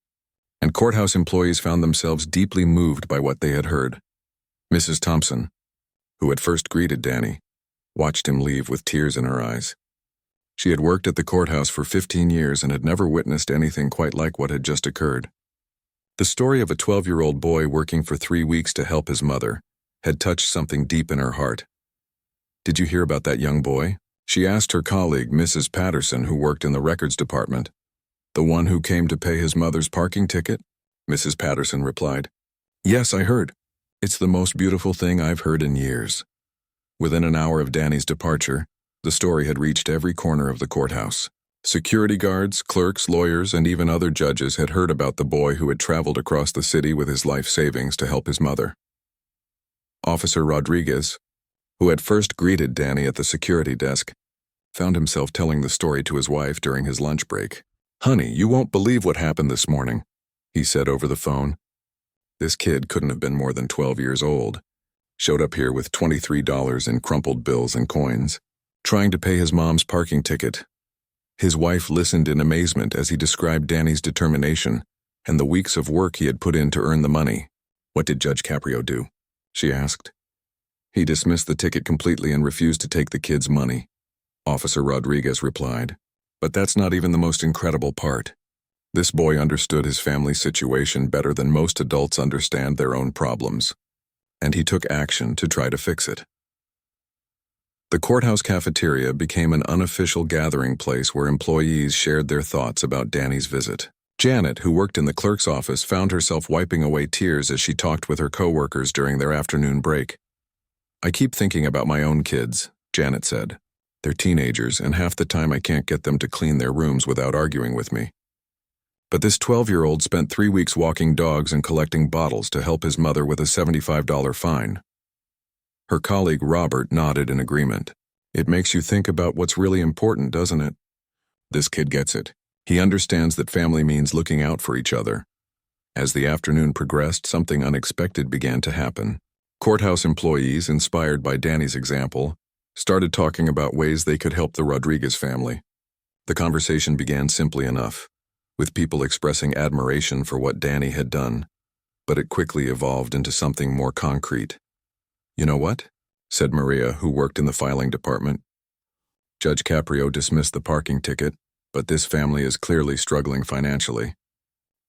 and courthouse employees found themselves deeply moved by what they had heard. Mrs. Thompson, who had first greeted Danny, watched him leave with tears in her eyes. She had worked at the courthouse for 15 years and had never witnessed anything quite like what had just occurred. The story of a 12-year-old boy working for 3 weeks to help his mother had touched something deep in her heart. Did you hear about that young boy? She asked her colleague, Mrs. Patterson, who worked in the records department. The one who came to pay his mother's parking ticket? Mrs. Patterson replied. Yes, I heard. It's the most beautiful thing I've heard in years. Within an hour of Danny's departure, the story had reached every corner of the courthouse. Security guards, clerks, lawyers, and even other judges had heard about the boy who had traveled across the city with his life savings to help his mother. Officer Rodriguez, who had first greeted Danny at the security desk, found himself telling the story to his wife during his lunch break. "Honey, you won't believe what happened this morning," he said over the phone. This kid couldn't have been more than 12 years old. Showed up here with $23 in crumpled bills and coins, trying to pay his mom's parking ticket. His wife listened in amazement as he described Danny's determination and the weeks of work he had put in to earn the money. "What did Judge Caprio do?" she asked. "He dismissed the ticket completely and refused to take the kid's money," Officer Rodriguez replied. "But that's not even the most incredible part. This boy understood his family's situation better than most adults understand their own problems, and he took action to try to fix it." The courthouse cafeteria became an unofficial gathering place where employees shared their thoughts about Danny's visit. Janet, who worked in the clerk's office, found herself wiping away tears as she talked with her coworkers during their afternoon break. "I keep thinking about my own kids," Janet said. "They're teenagers, and half the time I can't get them to clean their rooms without arguing with me. But this 12-year-old spent 3 weeks walking dogs and collecting bottles to help his mother with a $75 fine." Her colleague Robert nodded in agreement. "It makes you think about what's really important, doesn't it? This kid gets it. He understands that family means looking out for each other." As the afternoon progressed, something unexpected began to happen. Courthouse employees, inspired by Danny's example, started talking about ways they could help the Rodriguez family. The conversation began simply enough, with people expressing admiration for what Danny had done, but it quickly evolved into something more concrete. "You know what?" said Maria, who worked in the filing department. "Judge Caprio dismissed the parking ticket, but this family is clearly struggling financially.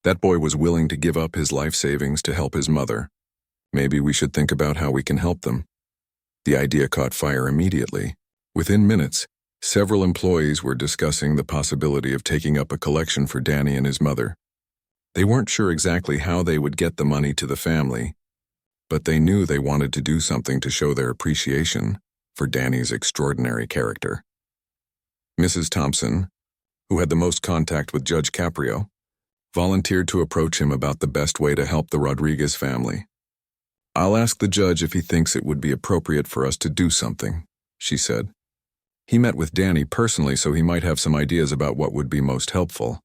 That boy was willing to give up his life savings to help his mother. Maybe we should think about how we can help them." The idea caught fire immediately. Within minutes, several employees were discussing the possibility of taking up a collection for Danny and his mother. They weren't sure exactly how they would get the money to the family, but they knew they wanted to do something to show their appreciation for Danny's extraordinary character. Mrs. Thompson, who had the most contact with Judge Caprio, volunteered to approach him about the best way to help the Rodriguez family. "I'll ask the judge if he thinks it would be appropriate for us to do something," she said. "He met with Danny personally, so he might have some ideas about what would be most helpful."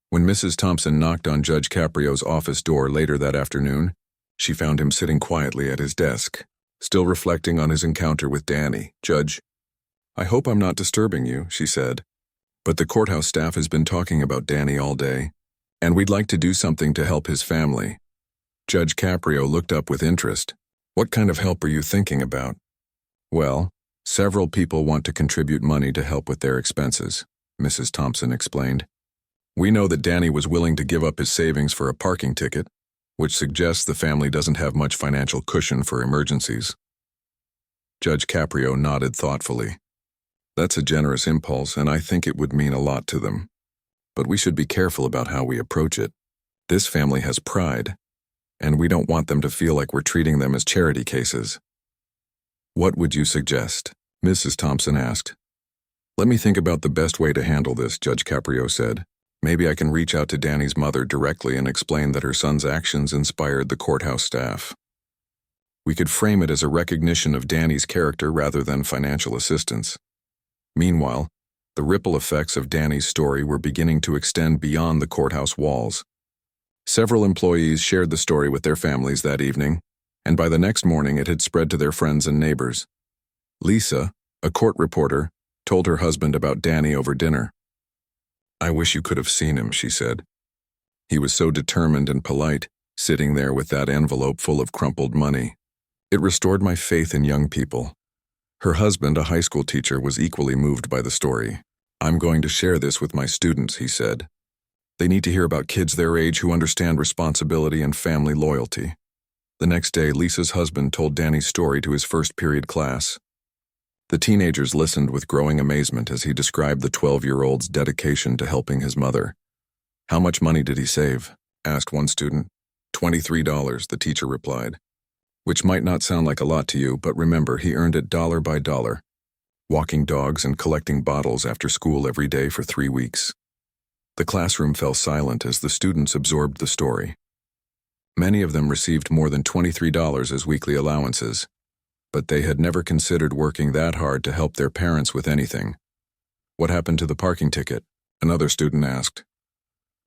When Mrs. Thompson knocked on Judge Caprio's office door later that afternoon, she found him sitting quietly at his desk, still reflecting on his encounter with Danny. "Judge, I hope I'm not disturbing you," she said, "but the courthouse staff has been talking about Danny all day, and we'd like to do something to help his family." Judge Caprio looked up with interest. "What kind of help are you thinking about?" "Well, several people want to contribute money to help with their expenses," Mrs. Thompson explained. "We know that Danny was willing to give up his savings for a parking ticket, which suggests the family doesn't have much financial cushion for emergencies." Judge Caprio nodded thoughtfully. "That's a generous impulse, and I think it would mean a lot to them. But we should be careful about how we approach it. This family has pride, and we don't want them to feel like we're treating them as charity cases." "What would you suggest?" Mrs. Thompson asked. "Let me think about the best way to handle this," Judge Caprio said. "Maybe I can reach out to Danny's mother directly and explain that her son's actions inspired the courthouse staff. We could frame it as a recognition of Danny's character rather than financial assistance." Meanwhile, the ripple effects of Danny's story were beginning to extend beyond the courthouse walls. Several employees shared the story with their families that evening, and by the next morning it had spread to their friends and neighbors. Lisa, a court reporter, told her husband about Danny over dinner. "I wish you could have seen him," she said. "He was so determined and polite, sitting there with that envelope full of crumpled money. It restored my faith in young people." Her husband, a high school teacher, was equally moved by the story. "I'm going to share this with my students," he said. "They need to hear about kids their age who understand responsibility and family loyalty." The next day, Lisa's husband told Danny's story to his first period class. The teenagers listened with growing amazement as he described the 12-year-old's dedication to helping his mother. "How much money did he save?" asked one student. $23, the teacher replied. "Which might not sound like a lot to you, but remember, he earned it dollar by dollar. walking dogs and collecting bottles after school every day for 3 weeks. The classroom fell silent as the students absorbed the story. Many of them received more than $23 as weekly allowances, but they had never considered working that hard to help their parents with anything. "What happened to the parking ticket?" another student asked.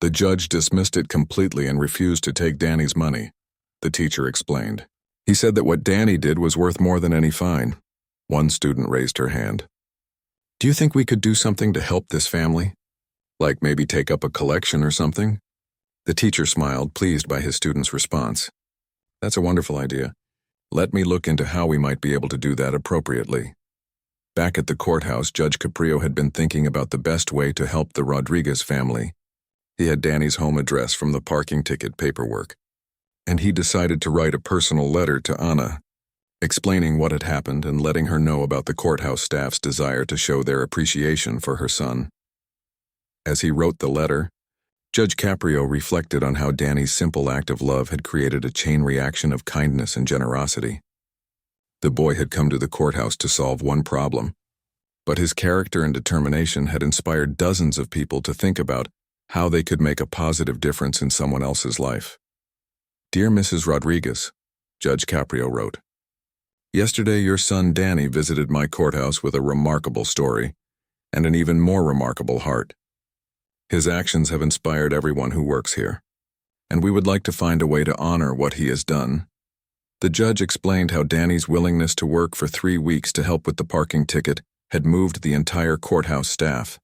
"The judge dismissed it completely and refused to take Danny's money," the teacher explained. "He said that what Danny did was worth more than any fine." One student raised her hand. "Do you think we could do something to help this family? Like maybe take up a collection or something?" The teacher smiled, pleased by his student's response. "That's a wonderful idea. Let me look into how we might be able to do that appropriately." Back at the courthouse, Judge Caprio had been thinking about the best way to help the Rodriguez family. He had Danny's home address from the parking ticket paperwork, and he decided to write a personal letter to Ana, explaining what had happened and letting her know about the courthouse staff's desire to show their appreciation for her son. As he wrote the letter, Judge Caprio reflected on how Danny's simple act of love had created a chain reaction of kindness and generosity. The boy had come to the courthouse to solve one problem, but his character and determination had inspired dozens of people to think about how they could make a positive difference in someone else's life. "Dear Mrs. Rodriguez," Judge Caprio wrote, "yesterday your son Danny visited my courthouse with a remarkable story and an even more remarkable heart. His actions have inspired everyone who works here, and we would like to find a way to honor what he has done." The judge explained how Danny's willingness to work for 3 weeks to help with the parking ticket had moved the entire courthouse staff.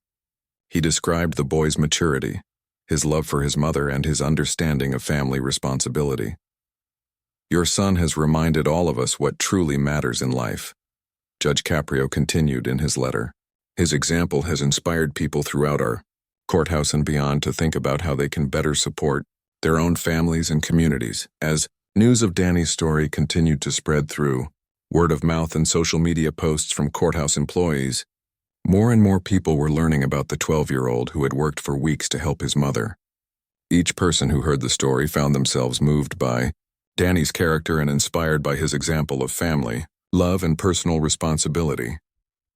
He described the boy's maturity, his love for his mother, and his understanding of family responsibility. "Your son has reminded all of us what truly matters in life," Judge Caprio continued in his letter. "His example has inspired people throughout our courthouse and beyond to think about how they can better support their own families and communities." As news of Danny's story continued to spread through word of mouth and social media posts from courthouse employees, more and more people were learning about the 12-year-old who had worked for weeks to help his mother. Each person who heard the story found themselves moved by Danny's character and inspired by his example of family, love, and personal responsibility.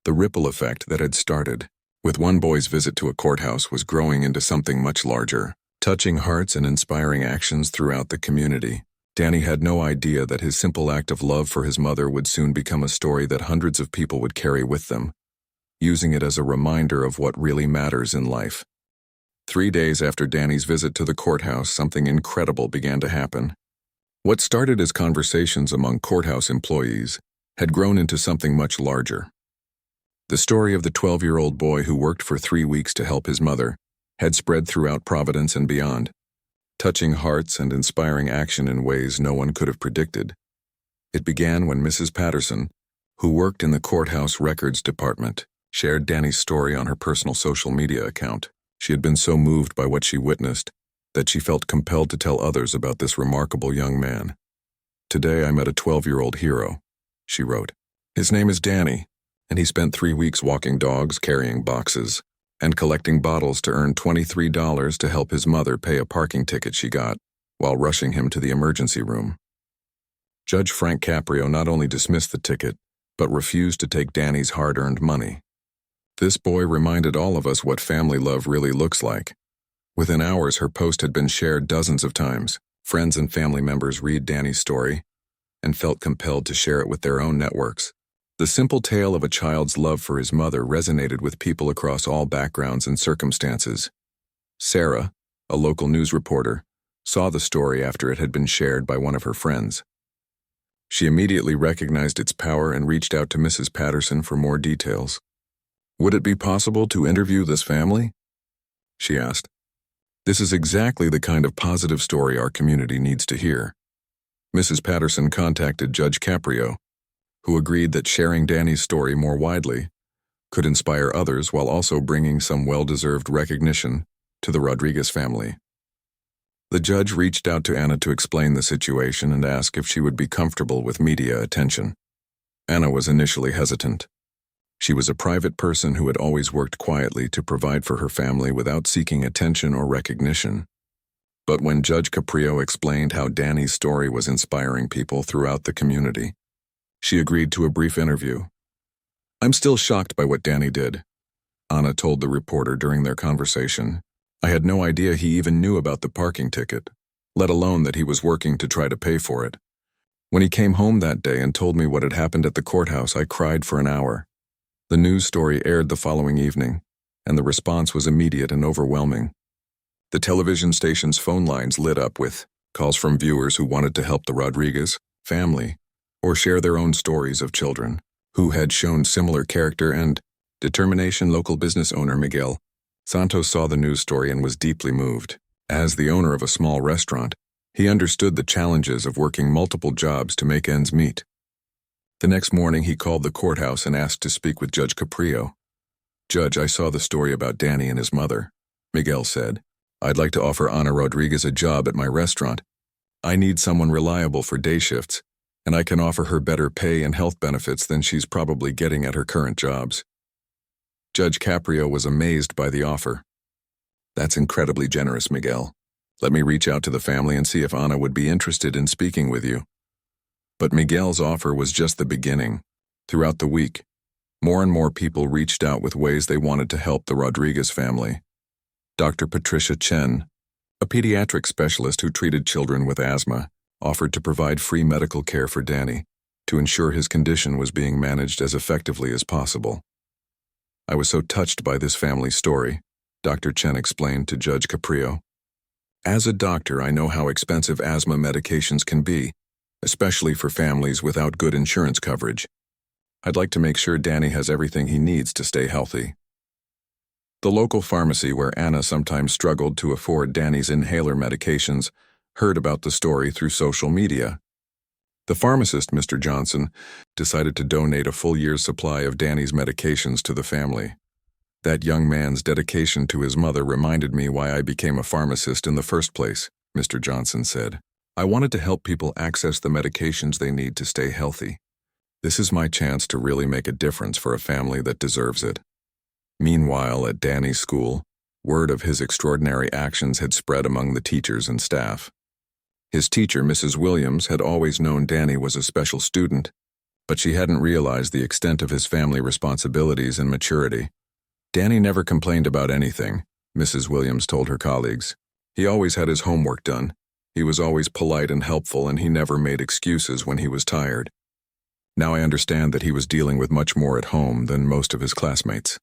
The ripple effect that had started with one boy's visit to a courthouse was growing into something much larger, touching hearts and inspiring actions throughout the community. Danny had no idea that his simple act of love for his mother would soon become a story that hundreds of people would carry with them, using it as a reminder of what really matters in life. 3 days after Danny's visit to the courthouse, something incredible began to happen. What started as conversations among courthouse employees had grown into something much larger. The story of the 12-year-old boy who worked for 3 weeks to help his mother had spread throughout Providence and beyond, touching hearts and inspiring action in ways no one could have predicted. It began when Mrs. Patterson, who worked in the courthouse records department, shared Danny's story on her personal social media account. She had been so moved by what she witnessed that she felt compelled to tell others about this remarkable young man. "Today I met a 12-year-old hero," she wrote. "His name is Danny, and he spent 3 weeks walking dogs, carrying boxes, and collecting bottles to earn $23 to help his mother pay a parking ticket she got while rushing him to the emergency room." Judge Frank Caprio not only dismissed the ticket, but refused to take Danny's hard-earned money. This boy reminded all of us what family love really looks like. Within hours, her post had been shared dozens of times. Friends and family members read Danny's story and felt compelled to share it with their own networks. The simple tale of a child's love for his mother resonated with people across all backgrounds and circumstances. Sarah, a local news reporter, saw the story after it had been shared by one of her friends. She immediately recognized its power and reached out to Mrs. Patterson for more details. "Would it be possible to interview this family?" she asked. "This is exactly the kind of positive story our community needs to hear." Mrs. Patterson contacted Judge Caprio, who agreed that sharing Danny's story more widely could inspire others while also bringing some well-deserved recognition to the Rodriguez family. The judge reached out to Ana to explain the situation and ask if she would be comfortable with media attention. Ana was initially hesitant. She was a private person who had always worked quietly to provide for her family without seeking attention or recognition. But when Judge Caprio explained how Danny's story was inspiring people throughout the community, she agreed to a brief interview. I'm still shocked by what Danny did, Anna told the reporter during their conversation. I had no idea he even knew about the parking ticket, let alone that he was working to try to pay for it. When he came home that day and told me what had happened at the courthouse, I cried for an hour. The news story aired the following evening, and the response was immediate and overwhelming. The television station's phone lines lit up with calls from viewers who wanted to help the Rodriguez family or share their own stories of children who had shown similar character and determination. Local business owner Miguel Santos saw the news story and was deeply moved. As the owner of a small restaurant, he understood the challenges of working multiple jobs to make ends meet. The next morning, he called the courthouse and asked to speak with Judge Caprio. "Judge, I saw the story about Danny and his mother," Miguel said. "I'd like to offer Ana Rodriguez a job at my restaurant. I need someone reliable for day shifts, and I can offer her better pay and health benefits than she's probably getting at her current jobs." Judge Caprio was amazed by the offer. "That's incredibly generous, Miguel. Let me reach out to the family and see if Ana would be interested in speaking with you." But Miguel's offer was just the beginning. Throughout the week, more and more people reached out with ways they wanted to help the Rodriguez family. Dr. Patricia Chen, a pediatric specialist who treated children with asthma, offered to provide free medical care for Danny to ensure his condition was being managed as effectively as possible. "I was so touched by this family's story," Dr. Chen explained to Judge Caprio. "As a doctor, I know how expensive asthma medications can be, especially for families without good insurance coverage. I'd like to make sure Danny has everything he needs to stay healthy." The local pharmacy where Anna sometimes struggled to afford Danny's inhaler medications heard about the story through social media. The pharmacist, Mr. Johnson, decided to donate a full year's supply of Danny's medications to the family. "That young man's dedication to his mother reminded me why I became a pharmacist in the first place," Mr. Johnson said. "I wanted to help people access the medications they need to stay healthy. This is my chance to really make a difference for a family that deserves it." Meanwhile, at Danny's school, word of his extraordinary actions had spread among the teachers and staff. His teacher, Mrs. Williams, had always known Danny was a special student, but she hadn't realized the extent of his family responsibilities and maturity. "Danny never complained about anything," Mrs. Williams told her colleagues. "He always had his homework done. He was always polite and helpful, and he never made excuses when he was tired. Now I understand that he was dealing with much more at home than most of his classmates."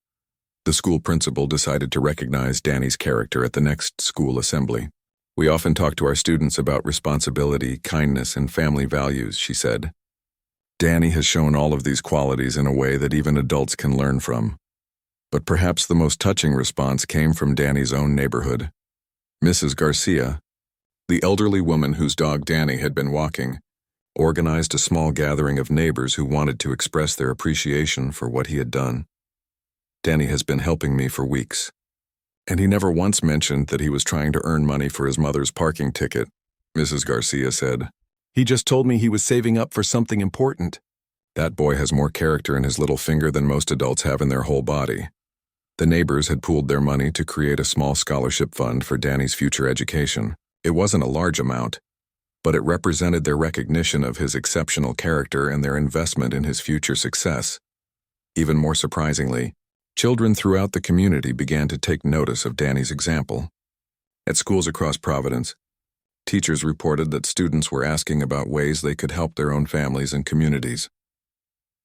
The school principal decided to recognize Danny's character at the next school assembly. "We often talk to our students about responsibility, kindness, and family values," she said. "Danny has shown all of these qualities in a way that even adults can learn from." But perhaps the most touching response came from Danny's own neighborhood. Mrs. Garcia, the elderly woman whose dog Danny had been walking, organized a small gathering of neighbors who wanted to express their appreciation for what he had done. "Danny has been helping me for weeks, and he never once mentioned that he was trying to earn money for his mother's parking ticket," Mrs. Garcia said. "He just told me he was saving up for something important." "That boy has more character in his little finger than most adults have in their whole body." The neighbors had pooled their money to create a small scholarship fund for Danny's future education. It wasn't a large amount, but it represented their recognition of his exceptional character and their investment in his future success. Even more surprisingly, children throughout the community began to take notice of Danny's example. At schools across Providence, teachers reported that students were asking about ways they could help their own families and communities.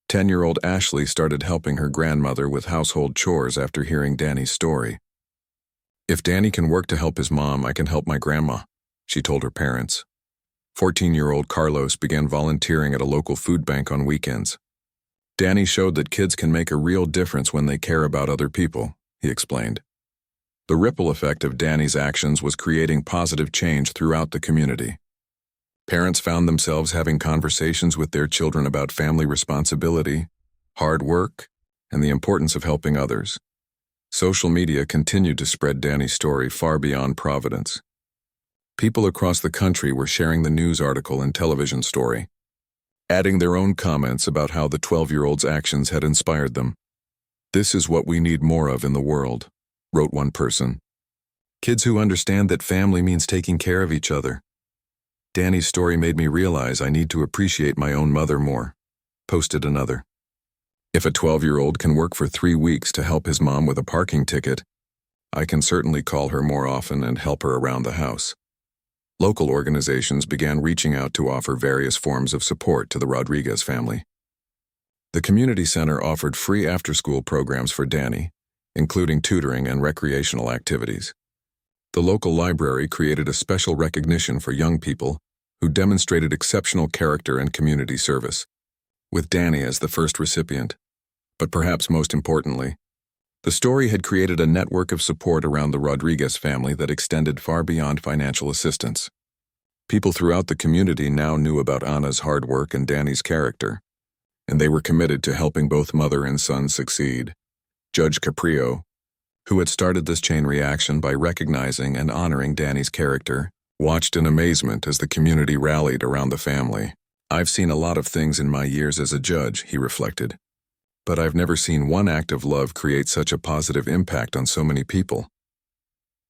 10-year-old Ashley started helping her grandmother with household chores after hearing Danny's story. "If Danny can work to help his mom, I can help my grandma," she told her parents. 14-year-old Carlos began volunteering at a local food bank on weekends. "Danny showed that kids can make a real difference when they care about other people," he explained. The ripple effect of Danny's actions was creating positive change throughout the community. Parents found themselves having conversations with their children about family responsibility, hard work, and the importance of helping others. Social media continued to spread Danny's story far beyond Providence. People across the country were sharing the news article and television story, adding their own comments about how the 12-year-old's actions had inspired them. "This is what we need more of in the world," wrote one person. "Kids who understand that family means taking care of each other." "Danny's story made me realize I need to appreciate my own mother more," posted another. If a 12-year-old can work for 3 weeks to help his mom with a parking ticket, I can certainly call her more often and help her around the house. Local organizations began reaching out to offer various forms of support to the Rodriguez family. The community center offered free after-school programs for Danny, including tutoring and recreational activities. The local library created a special recognition for young people who demonstrated exceptional character and community service, with Danny as the first recipient. But perhaps most importantly, the story had created a network of support around the Rodriguez family that extended far beyond financial assistance. People throughout the community now knew about Anna's hard work and Danny's character, and they were committed to helping both mother and son succeed. Judge Caprio, who had started this chain reaction by recognizing and honoring Danny's character, watched in amazement as the community rallied around the family. "I've seen a lot of things in my years as a judge," he reflected, "but I've never seen one act of love create such a positive impact on so many people."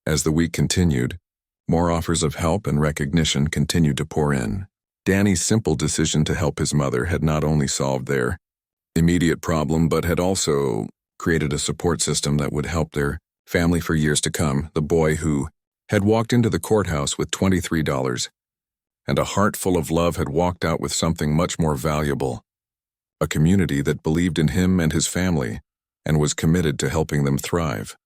As the week continued, more offers of help and recognition continued to pour in. Danny's simple decision to help his mother had not only solved their immediate problem, but had also created a support system that would help their family for years to come. The boy who had walked into the courthouse with $23 and a heart full of love had walked out with something much more valuable, a community that believed in him and his family and was committed to helping them thrive.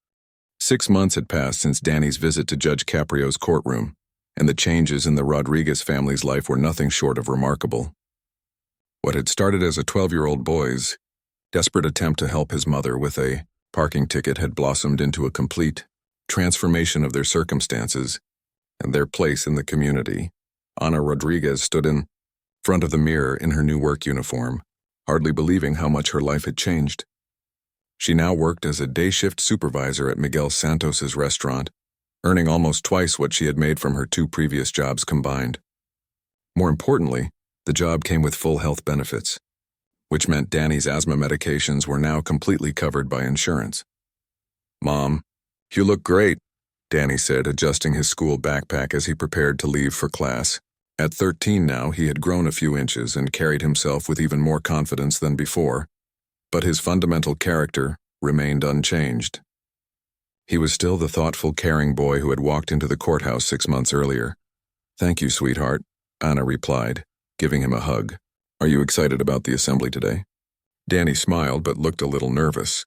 6 months had passed since Danny's visit to Judge Caprio's courtroom, and the changes in the Rodriguez family's life were nothing short of remarkable. What had started as a 12-year-old boy's desperate attempt to help his mother with a parking ticket had blossomed into a complete transformation of their circumstances and their place in the community. Ana Rodriguez stood in front of the mirror in her new work uniform, hardly believing how much her life had changed. She now worked as a day-shift supervisor at Miguel Santos's restaurant, earning almost twice what she had made from her 2 previous jobs combined. More importantly, the job came with full health benefits, which meant Danny's asthma medications were now completely covered by insurance. "Mom, you look great," Danny said, adjusting his school backpack as he prepared to leave for class. At 13 now, he had grown a few inches and carried himself with even more confidence than before, but his fundamental character remained unchanged. He was still the thoughtful, caring boy who had walked into the courthouse 6 months earlier. "Thank you, sweetheart," Anna replied, giving him a hug. "Are you excited about the assembly today?" Danny smiled but looked a little nervous.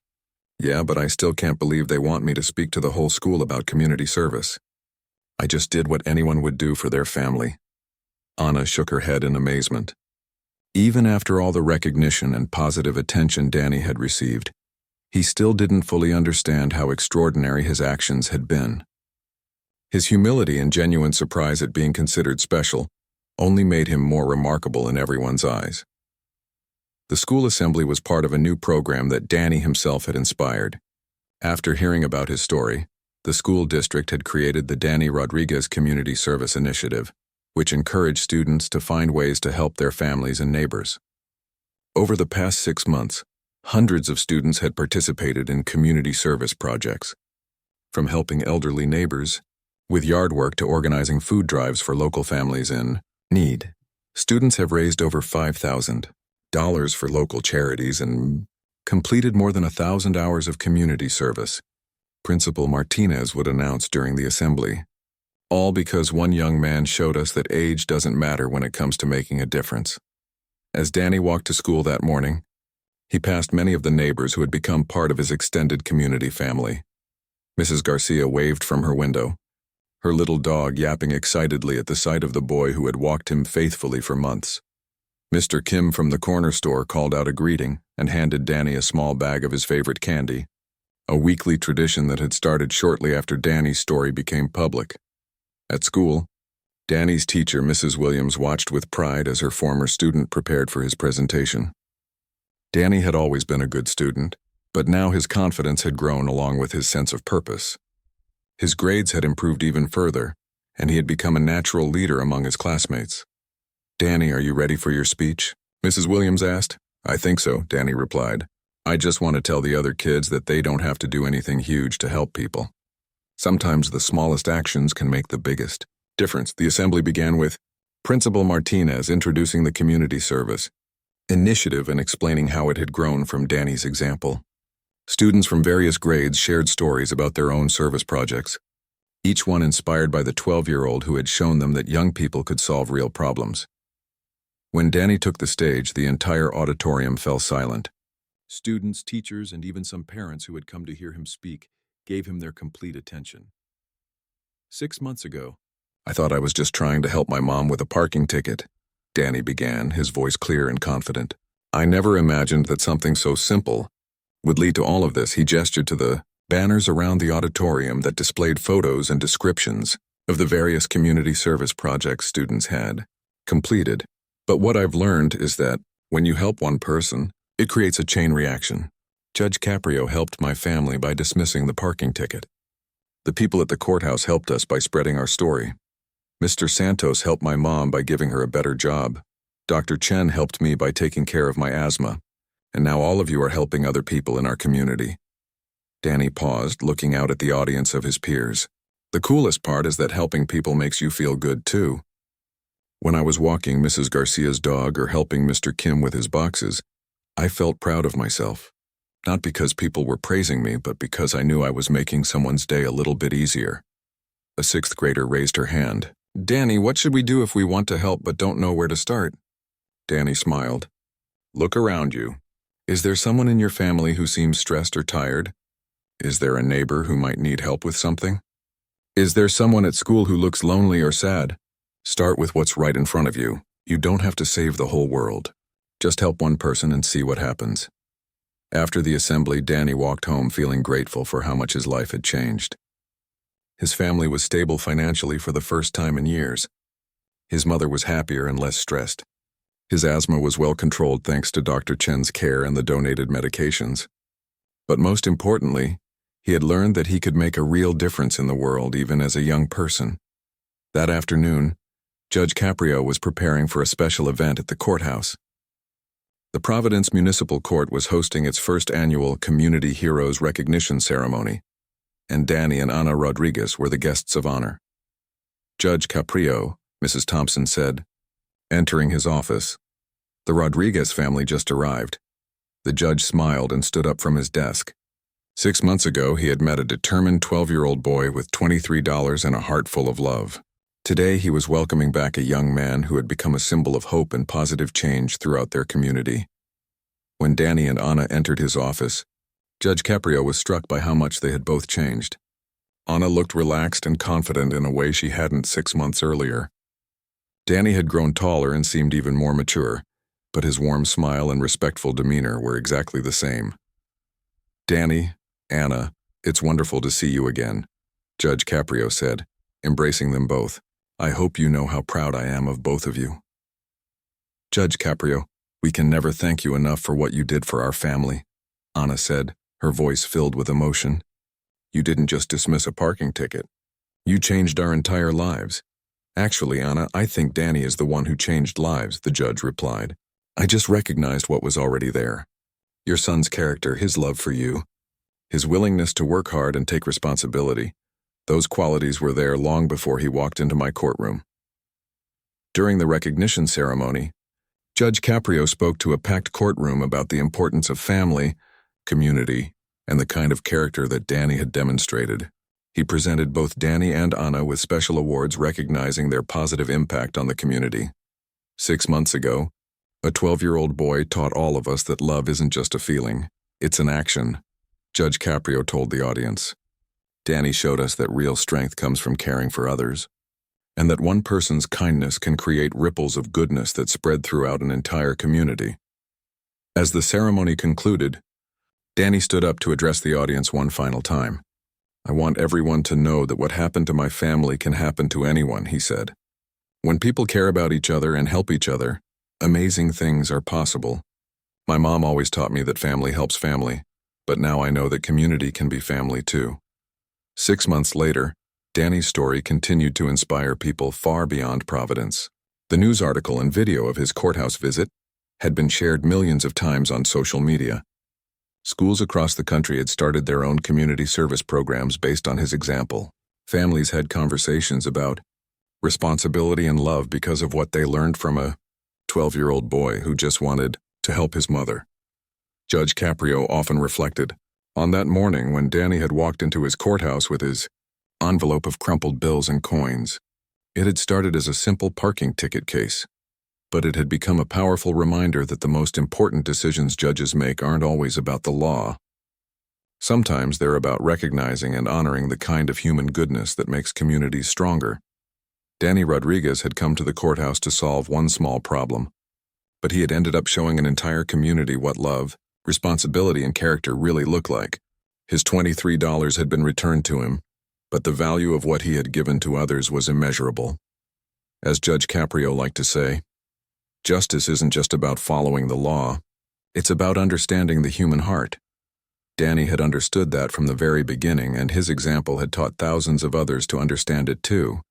"Yeah, but I still can't believe they want me to speak to the whole school about community service. I just did what anyone would do for their family." Anna shook her head in amazement. Even after all the recognition and positive attention Danny had received, he still didn't fully understand how extraordinary his actions had been. His humility and genuine surprise at being considered special only made him more remarkable in everyone's eyes. The school assembly was part of a new program that Danny himself had inspired. After hearing about his story, the school district had created the Danny Rodriguez Community Service Initiative, which encouraged students to find ways to help their families and neighbors. Over the past 6 months, hundreds of students had participated in community service projects, from helping elderly neighbors with yard work to organizing food drives for local families in need. Students have raised over $5,000 for local charities and completed more than 1,000 hours of community service, Principal Martinez would announce during the assembly. All because one young man showed us that age doesn't matter when it comes to making a difference. As Danny walked to school that morning, he passed many of the neighbors who had become part of his extended community family. Mrs. Garcia waved from her window, her little dog yapping excitedly at the sight of the boy who had walked him faithfully for months. Mr. Kim from the corner store called out a greeting and handed Danny a small bag of his favorite candy, a weekly tradition that had started shortly after Danny's story became public. At school, Danny's teacher, Mrs. Williams, watched with pride as her former student prepared for his presentation. Danny had always been a good student, but now his confidence had grown along with his sense of purpose. His grades had improved even further, and he had become a natural leader among his classmates. "Danny, are you ready for your speech?" Mrs. Williams asked. "I think so," Danny replied. "I just want to tell the other kids that they don't have to do anything huge to help people. Sometimes the smallest actions can make the biggest difference." The assembly began with Principal Martinez introducing the community service, initiative and explaining how it had grown from Danny's example. Students from various grades shared stories about their own service projects, each one inspired by the 12-year-old who had shown them that young people could solve real problems. When Danny took the stage, the entire auditorium fell silent. Students, teachers, and even some parents who had come to hear him speak gave him their complete attention. 6 months ago, I thought I was just trying to help my mom with a parking ticket, Danny began, his voice clear and confident. I never imagined that something so simple would lead to all of this. He gestured to the banners around the auditorium that displayed photos and descriptions of the various community service projects students had completed. But what I've learned is that when you help one person, it creates a chain reaction. Judge Caprio helped my family by dismissing the parking ticket. The people at the courthouse helped us by spreading our story. Mr. Santos helped my mom by giving her a better job. Dr. Chen helped me by taking care of my asthma. And now all of you are helping other people in our community. Danny paused, looking out at the audience of his peers. The coolest part is that helping people makes you feel good too. When I was walking Mrs. Garcia's dog or helping Mr. Kim with his boxes, I felt proud of myself. Not because people were praising me, but because I knew I was making someone's day a little bit easier. A sixth grader raised her hand. Danny, what should we do if we want to help but don't know where to start? Danny smiled. Look around you. Is there someone in your family who seems stressed or tired? Is there a neighbor who might need help with something? Is there someone at school who looks lonely or sad? Start with what's right in front of you. You don't have to save the whole world. Just help one person and see what happens. After the assembly, Danny walked home feeling grateful for how much his life had changed. His family was stable financially for the first time in years. His mother was happier and less stressed. His asthma was well controlled thanks to Dr. Chen's care and the donated medications. But most importantly, he had learned that he could make a real difference in the world even as a young person. That afternoon, Judge Caprio was preparing for a special event at the courthouse. The Providence Municipal Court was hosting its first annual Community Heroes Recognition Ceremony, and Danny and Ana Rodriguez were the guests of honor. Judge Caprio, Mrs. Thompson said, entering his office. The Rodriguez family just arrived. The judge smiled and stood up from his desk. 6 months ago, he had met a determined 12-year-old boy with $23 and a heart full of love. Today, he was welcoming back a young man who had become a symbol of hope and positive change throughout their community. When Danny and Ana entered his office, Judge Caprio was struck by how much they had both changed. Ana looked relaxed and confident in a way she hadn't 6 months earlier. Danny had grown taller and seemed even more mature, but his warm smile and respectful demeanor were exactly the same. Danny, Ana, it's wonderful to see you again, Judge Caprio said, embracing them both. I hope you know how proud I am of both of you. Judge Caprio, we can never thank you enough for what you did for our family, Ana said, her voice filled with emotion. You didn't just dismiss a parking ticket. You changed our entire lives. Actually, Ana, I think Danny is the one who changed lives, the judge replied. I just recognized what was already there. Your son's character, his love for you, his willingness to work hard and take responsibility. Those qualities were there long before he walked into my courtroom. During the recognition ceremony, Judge Caprio spoke to a packed courtroom about the importance of family, community, and the kind of character that Danny had demonstrated. He presented both Danny and Ana with special awards recognizing their positive impact on the community. 6 months ago, a 12-year-old boy taught all of us that love isn't just a feeling, it's an action, Judge Caprio told the audience. Danny showed us that real strength comes from caring for others, and that one person's kindness can create ripples of goodness that spread throughout an entire community. As the ceremony concluded, Danny stood up to address the audience one final time. I want everyone to know that what happened to my family can happen to anyone, he said. When people care about each other and help each other, amazing things are possible. My mom always taught me that family helps family, but now I know that community can be family too. 6 months later, Danny's story continued to inspire people far beyond Providence. The news article and video of his courthouse visit had been shared millions of times on social media. Schools across the country had started their own community service programs based on his example. Families had conversations about responsibility and love because of what they learned from a 12-year-old boy who just wanted to help his mother. Judge Caprio often reflected on that morning when Danny had walked into his courthouse with his envelope of crumpled bills and coins. It had started as a simple parking ticket case, but it had become a powerful reminder that the most important decisions judges make aren't always about the law. Sometimes they're about recognizing and honoring the kind of human goodness that makes communities stronger. Danny Rodriguez had come to the courthouse to solve one small problem, but he had ended up showing an entire community what love, responsibility, and character really look like. His $23 had been returned to him, but the value of what he had given to others was immeasurable. As Judge Caprio liked to say, justice isn't just about following the law, it's about understanding the human heart. Danny had understood that from the very beginning, and his example had taught thousands of others to understand it too.